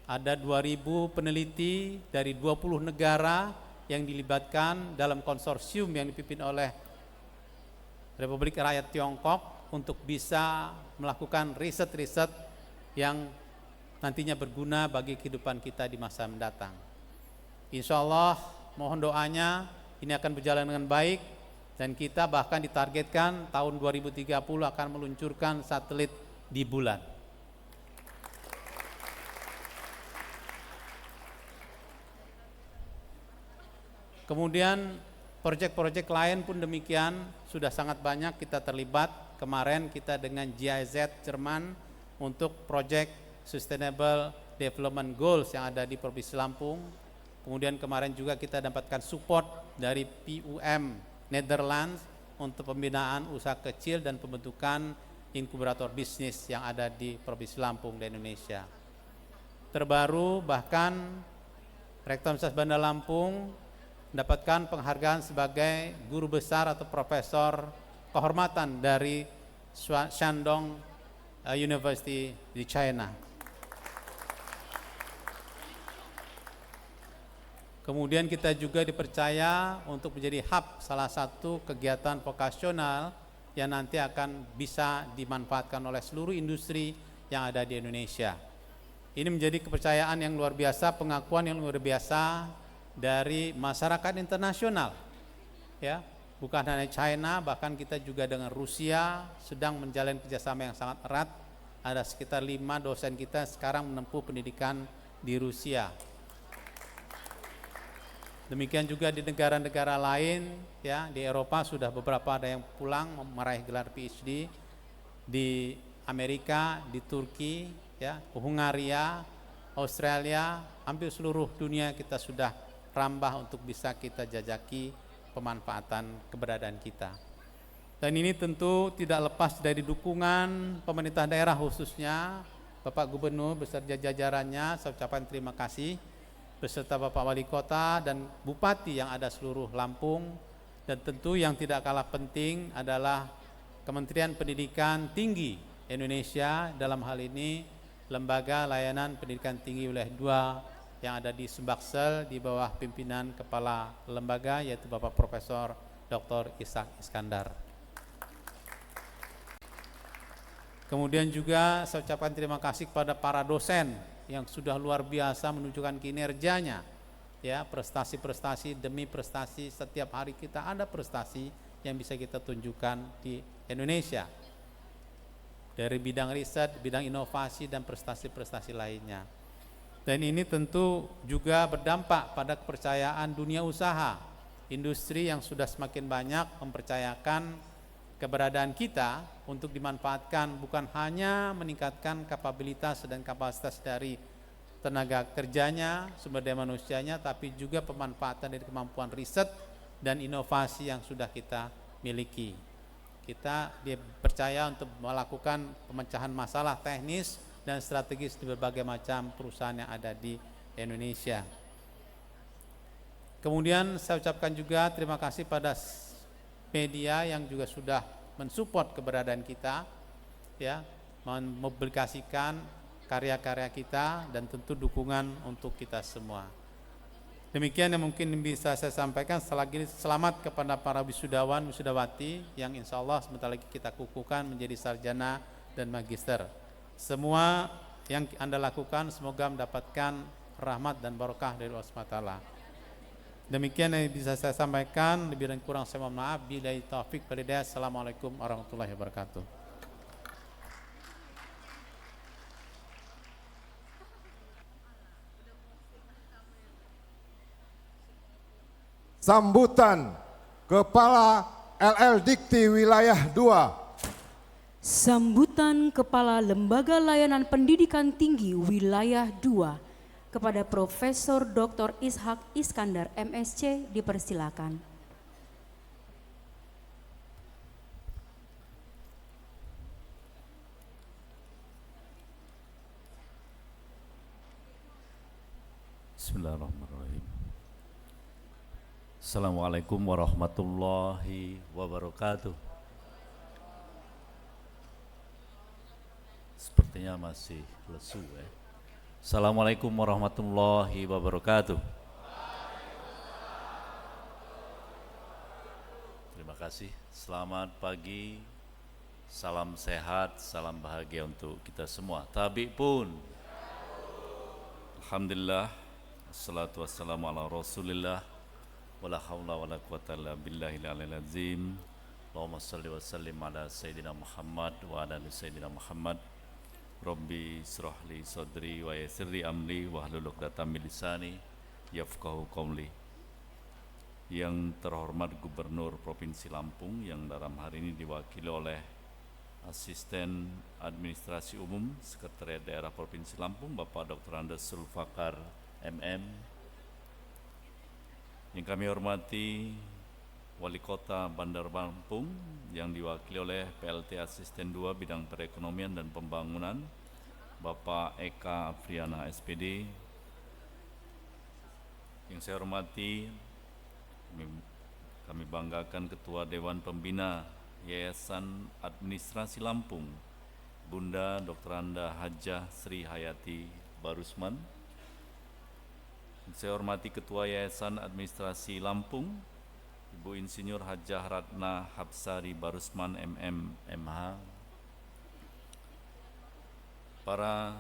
Ada 2000 peneliti dari 20 negara yang dilibatkan dalam konsorsium yang dipimpin oleh Republik Rakyat Tiongkok untuk bisa melakukan riset-riset yang nantinya berguna bagi kehidupan kita di masa mendatang. Insya Allah mohon doanya ini akan berjalan dengan baik, dan kita bahkan ditargetkan tahun 2030 akan meluncurkan satelit di bulan. Kemudian proyek-proyek lain pun demikian, sudah sangat banyak kita terlibat. Kemarin kita dengan GIZ Jerman untuk proyek Sustainable Development Goals yang ada di Provinsi Lampung. Kemudian kemarin juga kita dapatkan support dari PUM Netherlands untuk pembinaan usaha kecil dan pembentukan inkubator bisnis yang ada di Provinsi Lampung dan Indonesia. Terbaru bahkan Rektor Universitas Bandar Lampung mendapatkan penghargaan sebagai guru besar atau profesor kehormatan dari Shandong University di China. Kemudian kita juga dipercaya untuk menjadi hub salah satu kegiatan vokasional yang nanti akan bisa dimanfaatkan oleh seluruh industri yang ada di Indonesia. Ini menjadi kepercayaan yang luar biasa, pengakuan yang luar biasa dari masyarakat internasional. Ya, bukan hanya China, bahkan kita juga dengan Rusia sedang menjalin kerjasama yang sangat erat. Ada sekitar 5 dosen kita sekarang menempuh pendidikan di Rusia. Demikian juga di negara-negara lain, ya, di Eropa sudah beberapa ada yang pulang meraih gelar PhD, di Amerika, di Turki, ya, Hungaria, Australia, hampir seluruh dunia kita sudah rambah untuk bisa kita jajaki pemanfaatan keberadaan kita. Dan ini tentu tidak lepas dari dukungan pemerintah daerah, khususnya Bapak Gubernur beserta jajarannya. Saya ucapkan terima kasih, beserta Bapak Wali Kota dan Bupati yang ada seluruh Lampung. Dan tentu yang tidak kalah penting adalah Kementerian Pendidikan Tinggi Indonesia, dalam hal ini Lembaga Layanan Pendidikan Tinggi Wilayah 2 yang ada di Sumbaksel di bawah pimpinan Kepala Lembaga yaitu Bapak Profesor Dr. Ishak Iskandar. Kemudian juga saya ucapkan terima kasih kepada para dosen yang sudah luar biasa menunjukkan kinerjanya, ya, prestasi-prestasi demi prestasi. Setiap hari kita ada prestasi yang bisa kita tunjukkan di Indonesia dari bidang riset, bidang inovasi dan prestasi-prestasi lainnya. Dan ini tentu juga berdampak pada kepercayaan dunia usaha, industri yang sudah semakin banyak mempercayakan keberadaan kita untuk dimanfaatkan, bukan hanya meningkatkan kapabilitas dan kapasitas dari tenaga kerjanya, sumber daya manusianya, tapi juga pemanfaatan dari kemampuan riset dan inovasi yang sudah kita miliki. Kita dipercaya untuk melakukan pemecahan masalah teknis dan strategis di berbagai macam perusahaan yang ada di Indonesia. Kemudian saya ucapkan juga terima kasih pada media yang juga sudah mensupport keberadaan kita, ya, mempublikasikan karya-karya kita dan tentu dukungan untuk kita semua. Demikian yang mungkin bisa saya sampaikan. Selagi selamat kepada para wisudawan, wisudawati yang insya Allah sebentar lagi kita kukuhkan menjadi sarjana dan magister. Semua yang Anda lakukan semoga mendapatkan rahmat dan barokah dari Allah SWT. Demikian yang bisa saya sampaikan, lebih dan kurang saya mohon maaf. Billahi taufik wal hidayah. Assalamualaikum warahmatullahi wabarakatuh. Sambutan Kepala LL Dikti Wilayah 2. Sambutan Kepala Lembaga Layanan Pendidikan Tinggi Wilayah 2 kepada Profesor Dr. Ishak Iskandar MSc dipersilakan. Bismillahirrahmanirrahim. Assalamualaikum warahmatullahi wabarakatuh. Sepertinya masih lesu, ya. Assalamualaikum warahmatullahi wabarakatuh. Terima kasih. Selamat pagi. Salam sehat, salam bahagia untuk kita semua. Tabi pun. Alhamdulillah. Assalatu wassalamu ala Rasulillah. Wala haula wala quwata illa billahil aliyil azim. Allahumma shalli wa sallim ala sayyidina Muhammad wa ala ali sayyidina Muhammad. Rabbi syrahli sadri wa yassirli amri wahlul 'uqdatam min lisani yafqahu qawli. Yang terhormat Gubernur Provinsi Lampung yang dalam hari ini diwakili oleh Asisten Administrasi Umum Sekretariat Daerah Provinsi Lampung Bapak Dr. Andes Sulfakar MM, Yang kami hormati Wali Kota Bandar Lampung yang diwakili oleh PLT Asisten 2 Bidang Perekonomian dan Pembangunan, Bapak Eka Afriana SPD. Yang saya hormati, kami banggakan Ketua Dewan Pembina Yayasan Administrasi Lampung, Bunda Dr. Anda Hajah Sri Hayati Barusman. Saya hormati Ketua Yayasan Administrasi Lampung, Ibu Insinyur Hajah Ratna Hapsari Barusman MM MH. Para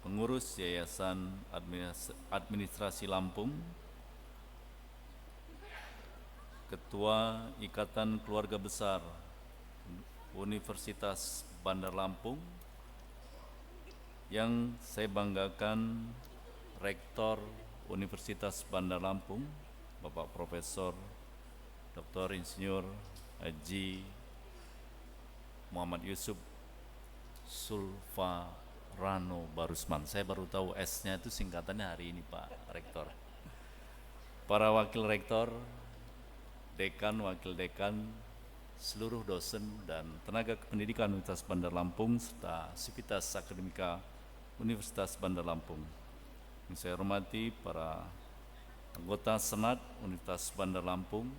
pengurus Yayasan Administrasi Lampung, Ketua Ikatan Keluarga Besar Universitas Bandar Lampung, yang saya banggakan Rektor Universitas Bandar Lampung, Bapak Profesor Dr. Insinyur Haji Muhammad Yusuf Sulfarano Barusman. Saya baru tahu S-nya itu singkatannya hari ini, Pak Rektor. Para Wakil Rektor, Dekan, Wakil Dekan, seluruh dosen dan tenaga kependidikan Universitas Bandar Lampung serta Sivitas Akademika Universitas Bandar Lampung. Yang saya hormati para anggota Senat Universitas Bandar Lampung,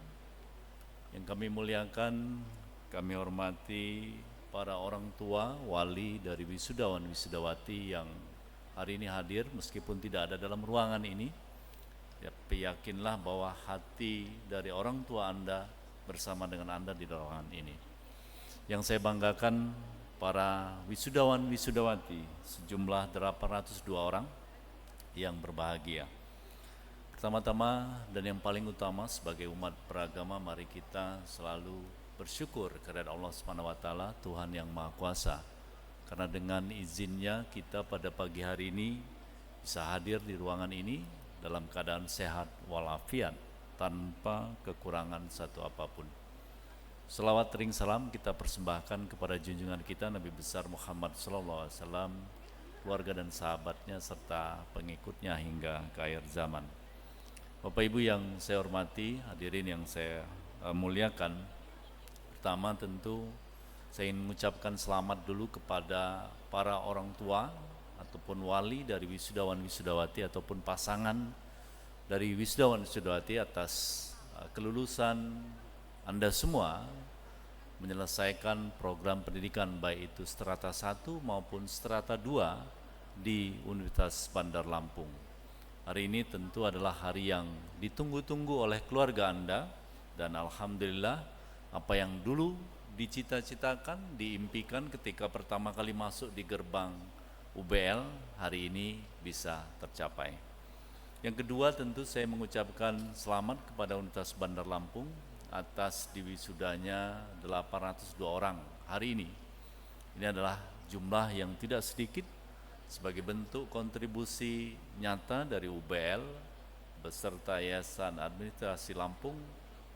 yang kami muliakan, kami hormati para orang tua, wali dari wisudawan wisudawati yang hari ini hadir meskipun tidak ada dalam ruangan ini. Tapi yakinlah bahwa hati dari orang tua Anda bersama dengan Anda di ruangan ini. Yang saya banggakan para wisudawan wisudawati, sejumlah 802 orang yang berbahagia. Pertama-tama dan yang paling utama sebagai umat beragama, mari kita selalu bersyukur kepada Allah SWT, Tuhan yang Maha Kuasa. Karena dengan izinnya kita pada pagi hari ini bisa hadir di ruangan ini dalam keadaan sehat walafiat, tanpa kekurangan satu apapun. Selawat ring salam kita persembahkan kepada junjungan kita Nabi besar Muhammad SAW, keluarga dan sahabatnya serta pengikutnya hingga ke akhir zaman. Bapak Ibu yang saya hormati, hadirin yang saya muliakan, pertama tentu saya ingin mengucapkan selamat dulu kepada para orang tua ataupun wali dari wisudawan wisudawati ataupun pasangan dari wisudawan wisudawati atas kelulusan Anda semua menyelesaikan program pendidikan baik itu strata 1 maupun strata 2 di Universitas Bandar Lampung. Hari ini tentu adalah hari yang ditunggu-tunggu oleh keluarga Anda, dan alhamdulillah apa yang dulu dicita-citakan, diimpikan ketika pertama kali masuk di gerbang UBL, hari ini bisa tercapai. Yang kedua tentu saya mengucapkan selamat kepada Universitas Bandar Lampung atas diwisudanya 802 orang hari ini. Ini adalah jumlah yang tidak sedikit sebagai bentuk kontribusi nyata dari UBL beserta Yayasan Administrasi Lampung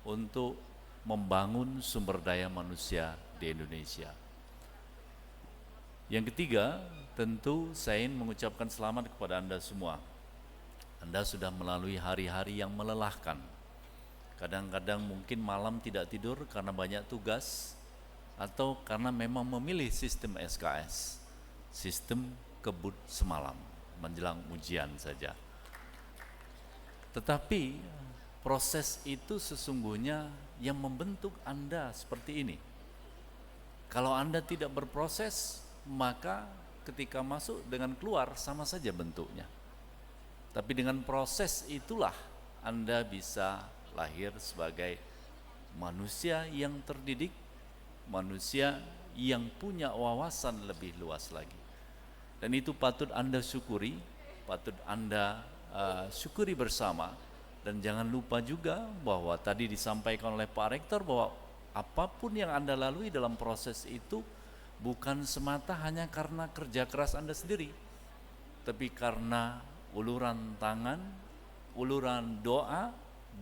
untuk membangun sumber daya manusia di Indonesia. Yang ketiga, tentu saya ingin mengucapkan selamat kepada Anda semua. Anda sudah melalui hari-hari yang melelahkan. Kadang-kadang mungkin malam tidak tidur karena banyak tugas atau karena memang memilih sistem SKS, sistem kebut semalam menjelang ujian saja. Tetapi proses itu sesungguhnya yang membentuk Anda seperti ini. Kalau Anda tidak berproses, maka ketika masuk dengan keluar sama saja bentuknya. Tapi dengan proses itulah Anda bisa lahir sebagai manusia yang terdidik, manusia yang punya wawasan lebih luas lagi. Dan itu patut Anda syukuri, patut Anda syukuri bersama. Dan jangan lupa juga bahwa tadi disampaikan oleh Pak Rektor bahwa apapun yang Anda lalui dalam proses itu bukan semata hanya karena kerja keras Anda sendiri, tapi karena uluran tangan, uluran doa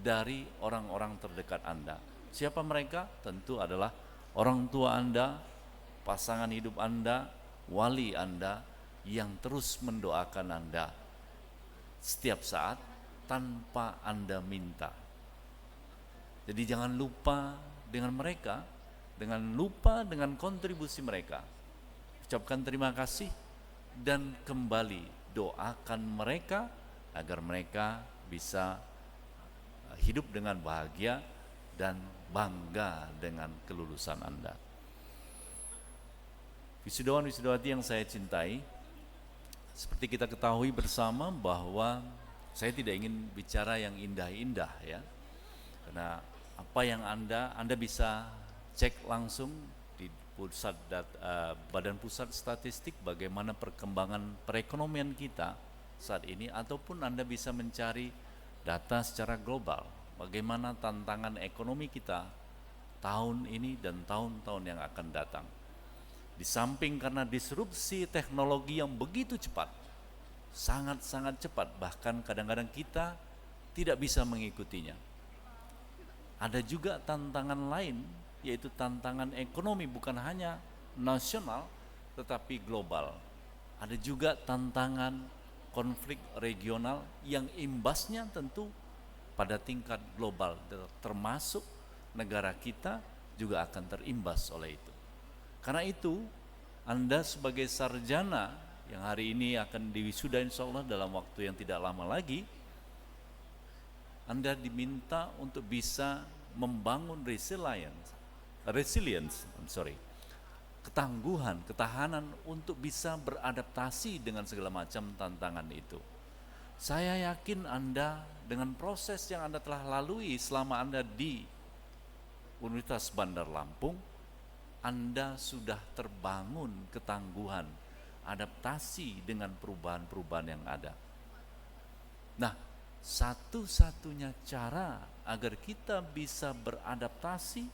dari orang-orang terdekat Anda. Siapa mereka? Tentu adalah orang tua Anda, pasangan hidup Anda, wali Anda yang terus mendoakan Anda setiap saat tanpa Anda minta. Jadi jangan lupa dengan mereka, dengan kontribusi mereka. Ucapkan terima kasih dan kembali doakan mereka agar mereka bisa hidup dengan bahagia dan bangga dengan kelulusan Anda. Wisudawan-wisudawati yang saya cintai, seperti kita ketahui bersama bahwa saya tidak ingin bicara yang indah-indah ya. Karena apa yang Anda bisa cek langsung di Badan Pusat Statistik bagaimana perkembangan perekonomian kita saat ini, ataupun Anda bisa mencari data secara global bagaimana tantangan ekonomi kita tahun ini dan tahun-tahun yang akan datang. Di samping karena disrupsi teknologi yang begitu cepat, sangat-sangat cepat, bahkan kadang-kadang kita tidak bisa mengikutinya. Ada juga tantangan lain, yaitu tantangan ekonomi bukan hanya nasional tetapi global. Ada juga tantangan konflik regional yang imbasnya tentu pada tingkat global, termasuk negara kita juga akan terimbas oleh itu. Karena itu, Anda sebagai sarjana yang hari ini akan diwisuda insya Allah dalam waktu yang tidak lama lagi, Anda diminta untuk bisa membangun ketangguhan, ketahanan untuk bisa beradaptasi dengan segala macam tantangan itu. Saya yakin Anda dengan proses yang Anda telah lalui selama Anda di Universitas Bandar Lampung, Anda sudah terbangun ketangguhan, adaptasi dengan perubahan-perubahan yang ada. Nah, satu-satunya cara agar kita bisa beradaptasi,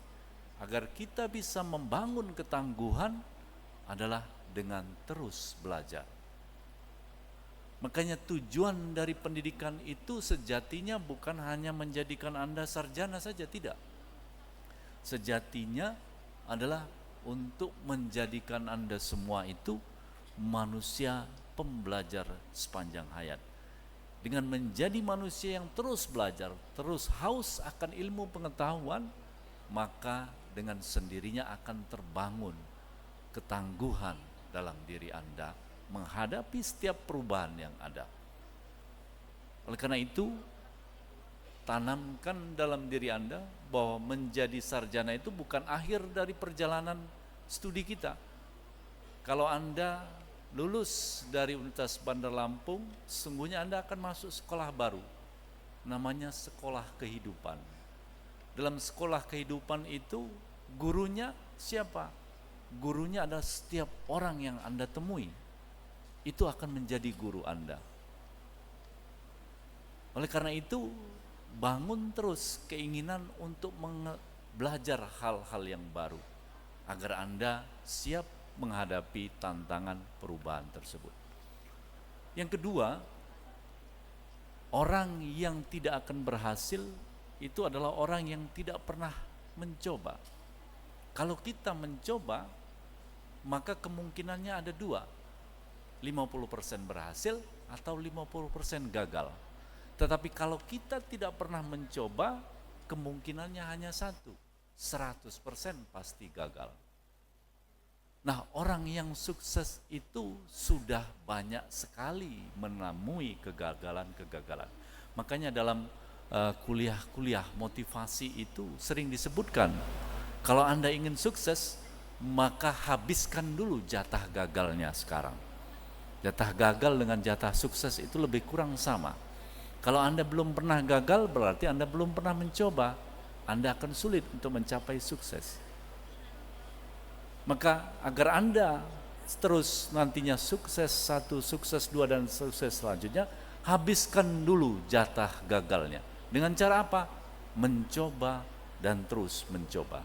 agar kita bisa membangun ketangguhan adalah dengan terus belajar. Makanya tujuan dari pendidikan itu sejatinya bukan hanya menjadikan Anda sarjana saja, tidak. Sejatinya adalah untuk menjadikan Anda semua itu manusia pembelajar sepanjang hayat. Dengan menjadi manusia yang terus belajar, terus haus akan ilmu pengetahuan, maka dengan sendirinya akan terbangun ketangguhan dalam diri Anda menghadapi setiap perubahan yang ada. Oleh karena itu, tanamkan dalam diri Anda bahwa menjadi sarjana itu bukan akhir dari perjalanan studi kita. Kalau Anda lulus dari Universitas Bandar Lampung, sesungguhnya Anda akan masuk sekolah baru, namanya sekolah kehidupan. Dalam sekolah kehidupan itu, gurunya siapa? Gurunya adalah setiap orang yang Anda temui. Itu akan menjadi guru Anda. Oleh karena itu, bangun terus keinginan untuk belajar hal-hal yang baru agar Anda siap menghadapi tantangan perubahan tersebut. Yang kedua, orang yang tidak akan berhasil itu adalah orang yang tidak pernah mencoba. Kalau kita mencoba, maka kemungkinannya ada dua, 50% berhasil atau 50% gagal. Tetapi kalau kita tidak pernah mencoba, kemungkinannya hanya satu, 100% pasti gagal. Nah, orang yang sukses itu sudah banyak sekali menemui kegagalan-kegagalan. Makanya dalam kuliah-kuliah motivasi itu sering disebutkan, kalau Anda ingin sukses, maka habiskan dulu jatah gagalnya sekarang. Jatah gagal dengan jatah sukses itu lebih kurang sama. Kalau Anda belum pernah gagal, berarti Anda belum pernah mencoba. Anda akan sulit untuk mencapai sukses. Maka agar Anda terus nantinya sukses 1, sukses 2, dan sukses selanjutnya, habiskan dulu jatah gagalnya. Dengan cara apa? Mencoba dan terus mencoba.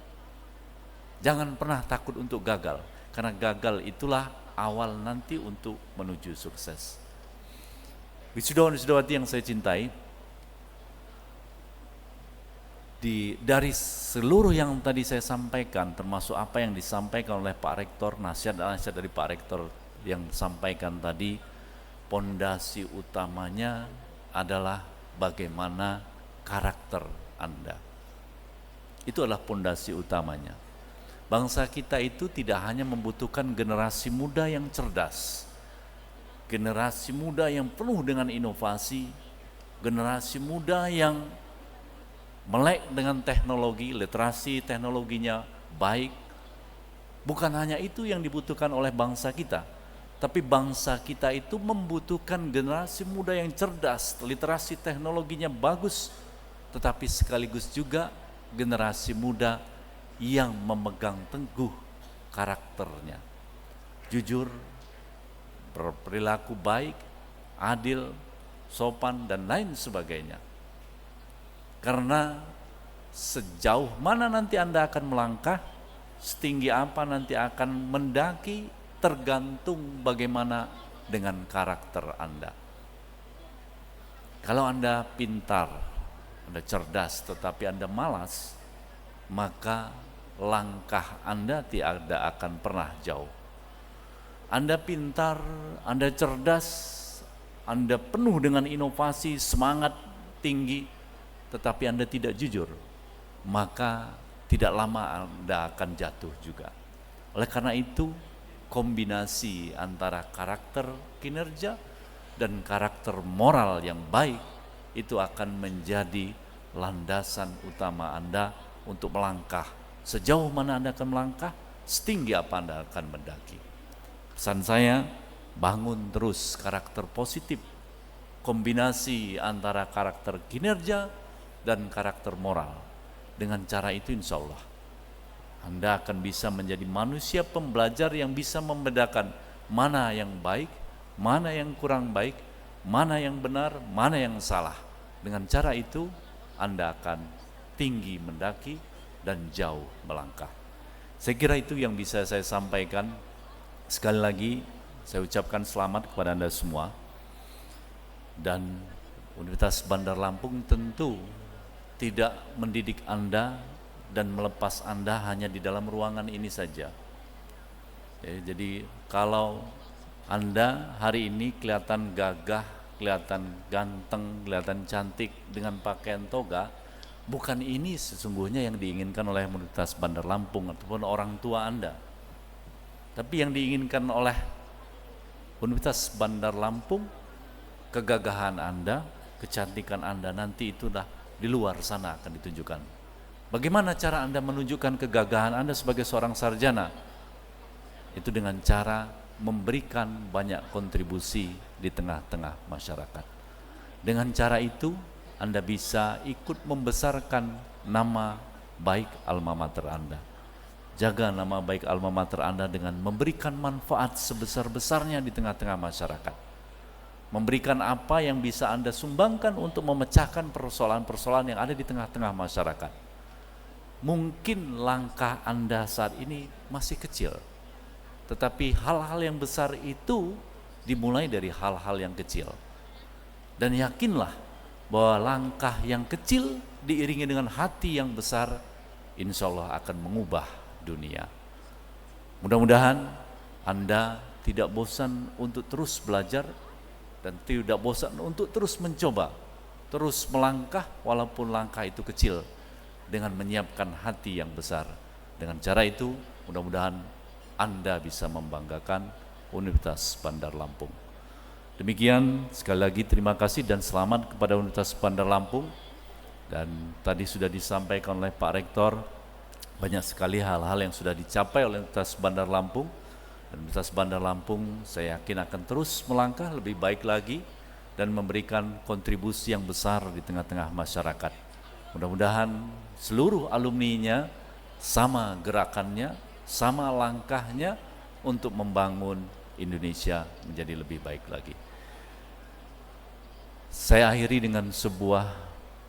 Jangan pernah takut untuk gagal, karena gagal itulah awal nanti untuk menuju sukses. Wisudawan-wisudawati yang saya cintai, dari seluruh yang tadi saya sampaikan, termasuk apa yang disampaikan oleh Pak Rektor, nasihat dari Pak Rektor yang sampaikan tadi, pondasi utamanya adalah bagaimana karakter Anda. Itu adalah pondasi utamanya. Bangsa kita itu tidak hanya membutuhkan generasi muda yang cerdas, generasi muda yang penuh dengan inovasi, generasi muda yang melek dengan teknologi, literasi teknologinya baik. Bukan hanya itu yang dibutuhkan oleh bangsa kita, tapi bangsa kita itu membutuhkan generasi muda yang cerdas, literasi teknologinya bagus, tetapi sekaligus juga generasi muda yang memegang teguh karakternya, jujur, berperilaku baik, adil, sopan, dan lain sebagainya. Karena sejauh mana nanti Anda akan melangkah, setinggi apa nanti akan mendaki, tergantung bagaimana dengan karakter Anda. Kalau Anda pintar, Anda cerdas, tetapi Anda malas, maka langkah Anda tidak akan pernah jauh. Anda pintar, Anda cerdas, Anda penuh dengan inovasi, semangat tinggi, tetapi Anda tidak jujur, maka tidak lama Anda akan jatuh juga. Oleh karena itu, kombinasi antara karakter kinerja dan karakter moral yang baik itu akan menjadi landasan utama Anda untuk melangkah. Sejauh mana Anda akan melangkah, setinggi apa Anda akan mendaki. Pesan saya, bangun terus karakter positif, kombinasi antara karakter kinerja dan karakter moral. Dengan cara itu insya Allah Anda akan bisa menjadi manusia pembelajar yang bisa membedakan mana yang baik, mana yang kurang baik, mana yang benar, mana yang salah. Dengan cara itu Anda akan tinggi mendaki dan jauh melangkah. Saya kira itu yang bisa saya sampaikan. Sekali lagi saya ucapkan selamat kepada Anda semua. Dan Universitas Bandar Lampung tentu tidak mendidik Anda dan melepas Anda hanya di dalam ruangan ini saja. Jadi kalau Anda hari ini kelihatan gagah, kelihatan ganteng, kelihatan cantik dengan pakaian toga, bukan ini sesungguhnya yang diinginkan oleh Universitas Bandar Lampung ataupun orang tua Anda. Tapi yang diinginkan oleh Universitas Bandar Lampung, kegagahan Anda, kecantikan Anda nanti itulah di luar sana akan ditunjukkan. Bagaimana cara Anda menunjukkan kegagahan Anda sebagai seorang sarjana? Itu dengan cara memberikan banyak kontribusi di tengah-tengah masyarakat. Dengan cara itu Anda bisa ikut membesarkan nama baik alma mater Anda. Jaga nama baik alma mater Anda dengan memberikan manfaat sebesar-besarnya di tengah-tengah masyarakat. Memberikan apa yang bisa Anda sumbangkan untuk memecahkan persoalan-persoalan yang ada di tengah-tengah masyarakat. Mungkin langkah Anda saat ini masih kecil, tetapi hal-hal yang besar itu dimulai dari hal-hal yang kecil. Dan yakinlah bahwa langkah yang kecil diiringi dengan hati yang besar, insya Allah akan mengubah dunia. Mudah-mudahan Anda tidak bosan untuk terus belajar dan tidak bosan untuk terus mencoba, terus melangkah walaupun langkah itu kecil, dengan menyiapkan hati yang besar. Dengan cara itu mudah-mudahan Anda bisa membanggakan Universitas Bandar Lampung. Demikian, sekali lagi terima kasih dan selamat kepada Universitas Bandar Lampung. Dan tadi sudah disampaikan oleh Pak Rektor, banyak sekali hal-hal yang sudah dicapai oleh Universitas Bandar Lampung. Dan Universitas Bandar Lampung saya yakin akan terus melangkah lebih baik lagi dan memberikan kontribusi yang besar di tengah-tengah masyarakat. Mudah-mudahan seluruh alumninya sama gerakannya, sama langkahnya untuk membangun Indonesia menjadi lebih baik lagi. Saya akhiri dengan sebuah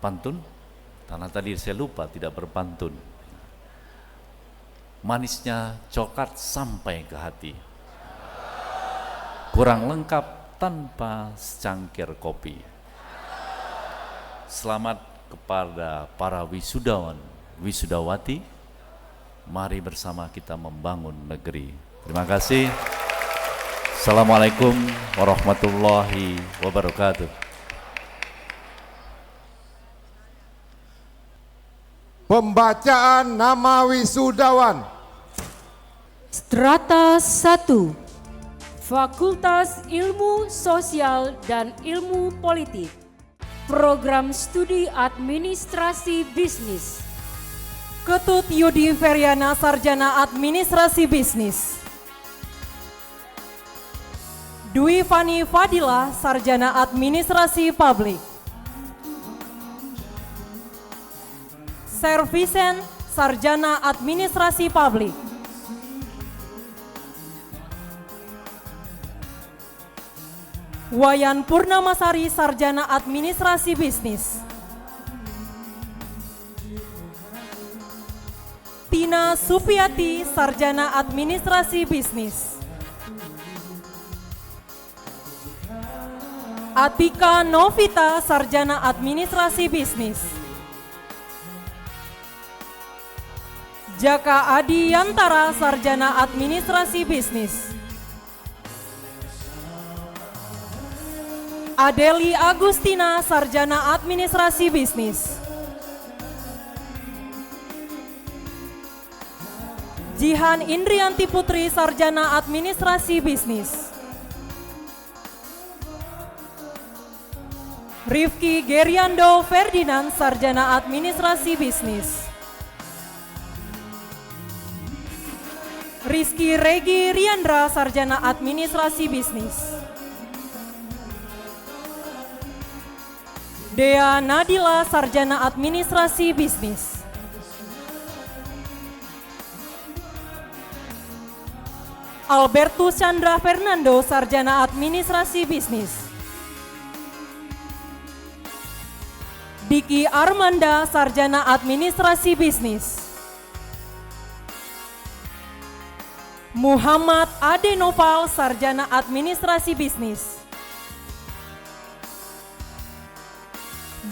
pantun, karena tadi saya lupa tidak berpantun. Manisnya coklat sampai ke hati, kurang lengkap tanpa secangkir kopi. Selamat kepada para wisudawan, wisudawati. Mari bersama kita membangun negeri. Terima kasih. Assalamualaikum warahmatullahi wabarakatuh. Pembacaan nama wisudawan. Strata 1, Fakultas Ilmu Sosial dan Ilmu Politik, Program Studi Administrasi Bisnis. Ketut Yudi Feryana, Sarjana Administrasi Bisnis. Dwi Fani Fadila, Sarjana Administrasi Publik. Servisen, Sarjana Administrasi Publik. Wayan Purnamasari, Sarjana Administrasi Bisnis. Tina Supiati, Sarjana Administrasi Bisnis. Atika Novita, Sarjana Administrasi Bisnis. Jaka Adi Yantara, Sarjana Administrasi Bisnis. Adeli Agustina, Sarjana Administrasi Bisnis. Jihan Indrianti Putri, Sarjana Administrasi Bisnis. Rifki Geriando Ferdinand, Sarjana Administrasi Bisnis. Rizky Regi Riandra, Sarjana Administrasi Bisnis. Dea Nadila, Sarjana Administrasi Bisnis. Albertus Chandra Fernando, Sarjana Administrasi Bisnis. Diki Armanda, Sarjana Administrasi Bisnis. Muhammad Adenoval, Sarjana Administrasi Bisnis.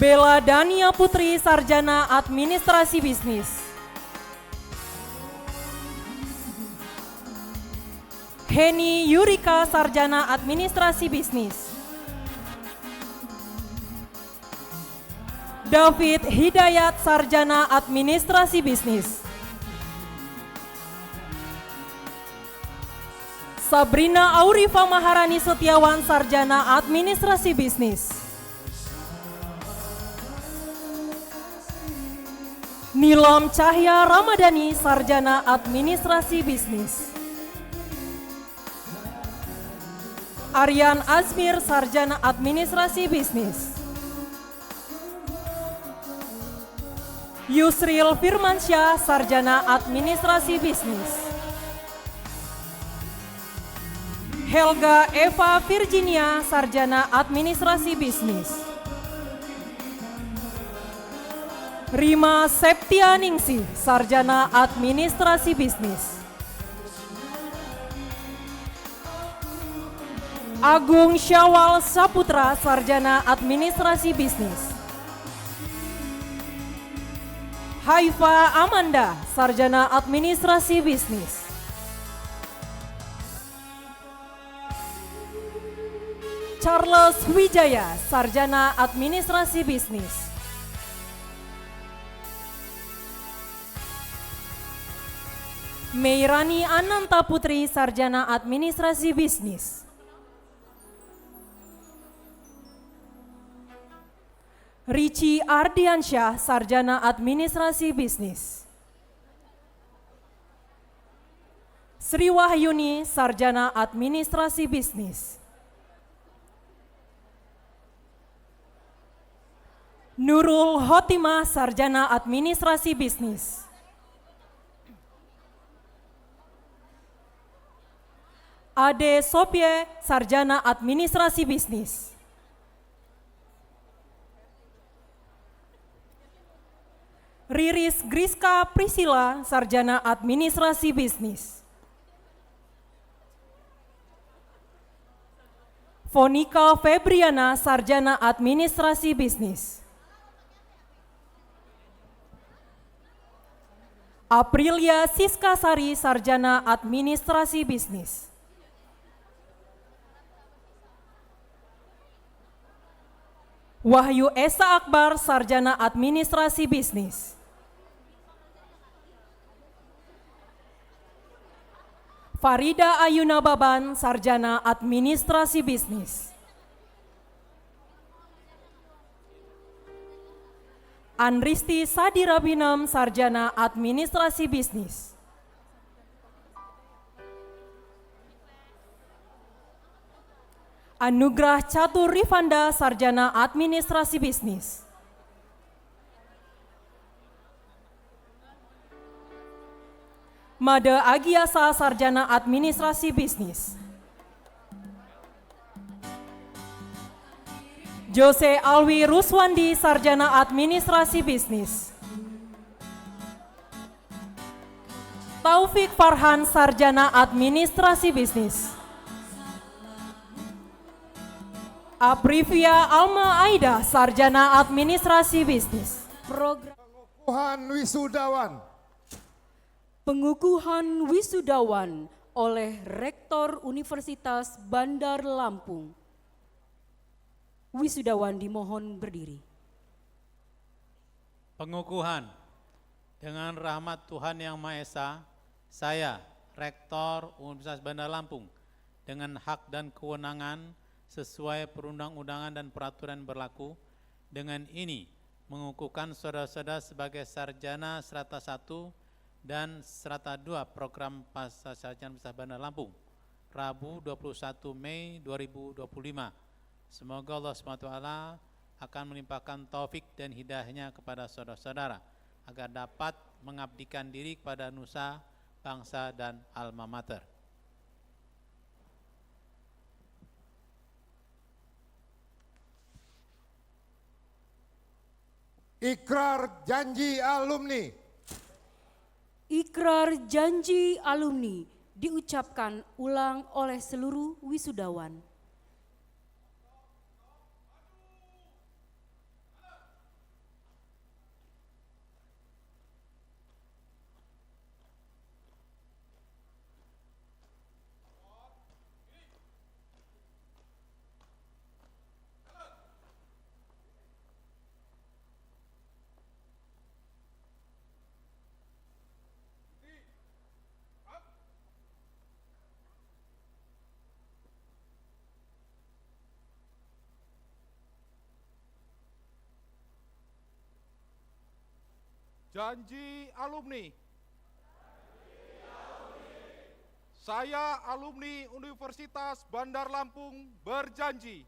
Bella Dania Putri, Sarjana Administrasi Bisnis. Heni Yurika, Sarjana Administrasi Bisnis. David Hidayat, Sarjana Administrasi Bisnis. Sabrina Aurifa Maharani Setiawan, Sarjana Administrasi Bisnis. Nilam Cahya Ramadhani, Sarjana Administrasi Bisnis. Aryan Azmir, Sarjana Administrasi Bisnis. Yusril Firmansyah, Sarjana Administrasi Bisnis. Helga Eva Virginia, Sarjana Administrasi Bisnis. Rima Septianingsih, Sarjana Administrasi Bisnis. Agung Syawal Saputra, Sarjana Administrasi Bisnis. Haifa Amanda, Sarjana Administrasi Bisnis. Charles Wijaya, Sarjana Administrasi Bisnis. Meirani Ananta Putri, Sarjana Administrasi Bisnis. Rici Ardiansyah, Sarjana Administrasi Bisnis. Sri Wahyuni, Sarjana Administrasi Bisnis. Nurul Hotimah, Sarjana Administrasi Bisnis. Ade Sopye, Sarjana Administrasi Bisnis. Riris Griska Priscilla, Sarjana Administrasi Bisnis. Fonika Febriana, Sarjana Administrasi Bisnis. Aprilia Siska Sari, Sarjana Administrasi Bisnis. Wahyu Esa Akbar, Sarjana Administrasi Bisnis. Farida Ayuna Baban, Sarjana Administrasi Bisnis. Anristi Sadira Binem, Sarjana Administrasi Bisnis. Anugrah Catur Rifanda, Sarjana Administrasi Bisnis. Made Agiasa, Sarjana Administrasi Bisnis. Jose Alwi Ruswandi, Sarjana Administrasi Bisnis. Taufik Farhan, Sarjana Administrasi Bisnis. Aprivia Alma Aida, Sarjana Administrasi Bisnis. Program Pengukuhan wisudawan. pengukuhan wisudawan oleh Rektor Universitas Bandar Lampung. Wisudawan dimohon berdiri. Pengukuhan. Dengan rahmat Tuhan Yang Maha Esa, saya, Rektor Universitas Bandar Lampung, dengan hak dan kewenangan sesuai perundang-undangan dan peraturan berlaku, dengan ini mengukuhkan saudara-saudara sebagai sarjana strata 1 dan strata 2 program Pasca Sarjana Universitas Bandar Lampung, Rabu 21 Mei 2025. Semoga Allah SWT akan melimpahkan taufik dan hidayahnya kepada saudara-saudara agar dapat mengabdikan diri kepada nusa, bangsa, dan alma mater. Ikrar janji alumni. Ikrar janji alumni diucapkan ulang oleh seluruh wisudawan. Janji alumni. Saya alumni Universitas Bandar Lampung berjanji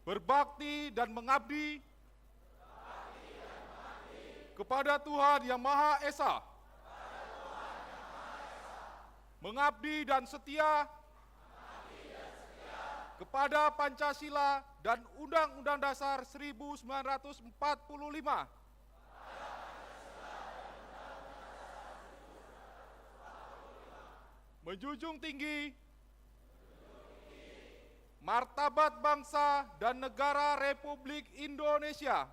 berbakti dan mengabdi kepada Tuhan Yang Maha Esa, mengabdi dan setia kepada Pancasila dan Undang-Undang Dasar 1945, menjunjung tinggi martabat bangsa dan negara Republik Indonesia,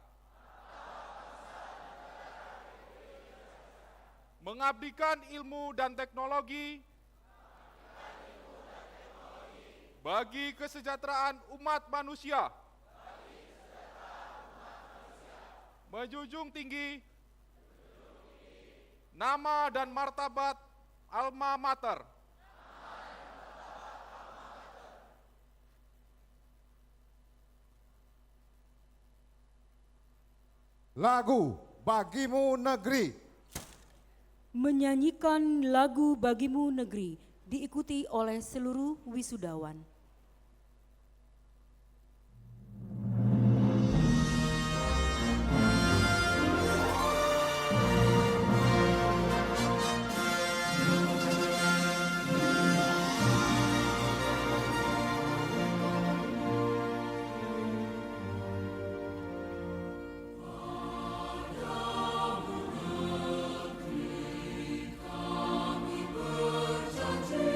mengabdikan ilmu dan teknologi bagi kesejahteraan umat manusia, menjunjung tinggi nama dan martabat alma mater, Lagu Bagimu Negeri. Menyanyikan lagu Bagimu Negeri diikuti oleh seluruh wisudawan. Kami berjanji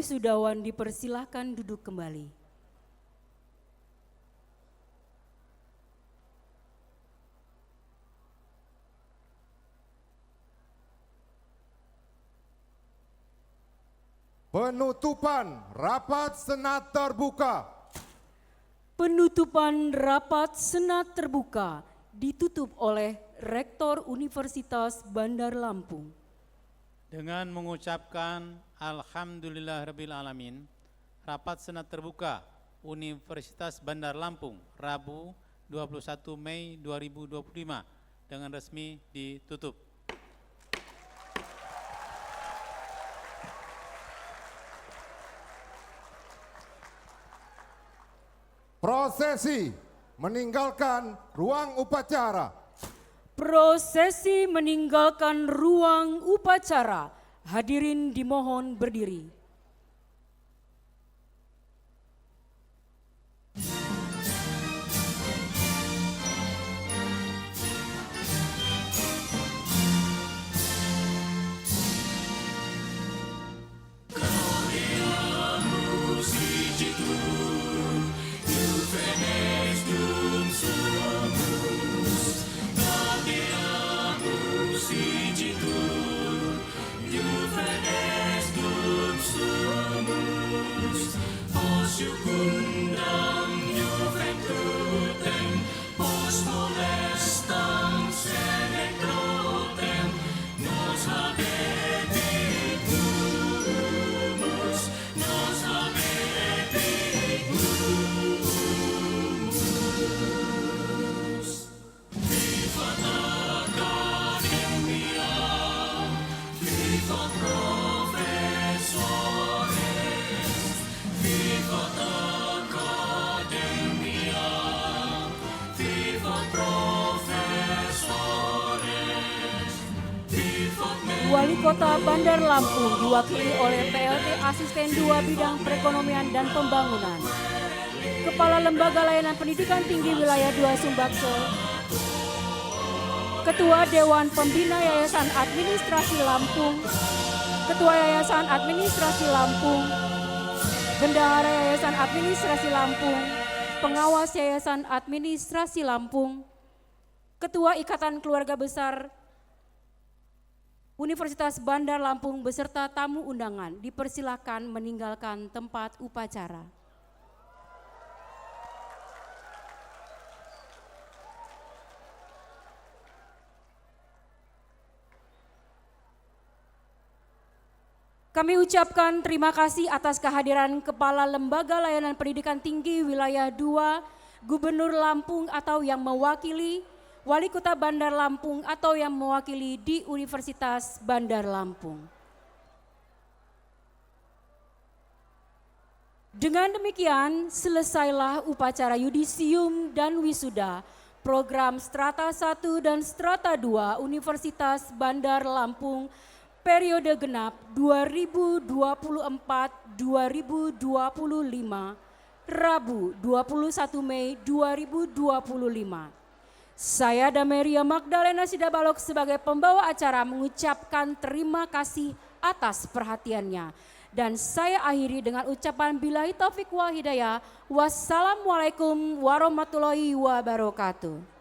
wisudawan dipersilahkan duduk kembali. Penutupan rapat Senat terbuka. Penutupan rapat Senat terbuka ditutup oleh Rektor Universitas Bandar Lampung. Dengan mengucapkan Alhamdulillahirabbil alamin, rapat Senat terbuka Universitas Bandar Lampung Rabu 21 Mei 2025 dengan resmi ditutup. Prosesi meninggalkan ruang upacara. Prosesi meninggalkan ruang upacara. Hadirin dimohon berdiri. Wali Kota Bandar Lampung diwakili oleh PLT Asisten 2 Bidang Perekonomian dan Pembangunan, Kepala Lembaga Layanan Pendidikan Tinggi Wilayah 2 Sumbakso, Ketua Dewan Pembina Yayasan Administrasi Lampung, Ketua Yayasan Administrasi Lampung, Bendahara Yayasan Administrasi Lampung, Pengawas Yayasan Administrasi Lampung, Ketua Ikatan Keluarga Besar Universitas Bandar Lampung beserta tamu undangan dipersilakan meninggalkan tempat upacara. Kami ucapkan terima kasih atas kehadiran Kepala Lembaga Layanan Pendidikan Tinggi Wilayah 2, Gubernur Lampung atau yang mewakili, Wali Kota Bandar Lampung atau yang mewakili di Universitas Bandar Lampung. Dengan demikian, selesailah upacara yudisium dan wisuda program Strata 1 dan Strata 2 Universitas Bandar Lampung periode genap 2024-2025, Rabu 21 Mei 2025. Saya Dameria Magdalena Sidabalok sebagai pembawa acara mengucapkan terima kasih atas perhatiannya. Dan saya akhiri dengan ucapan billahi taufik wal hidayah. Wassalamualaikum warahmatullahi wabarakatuh.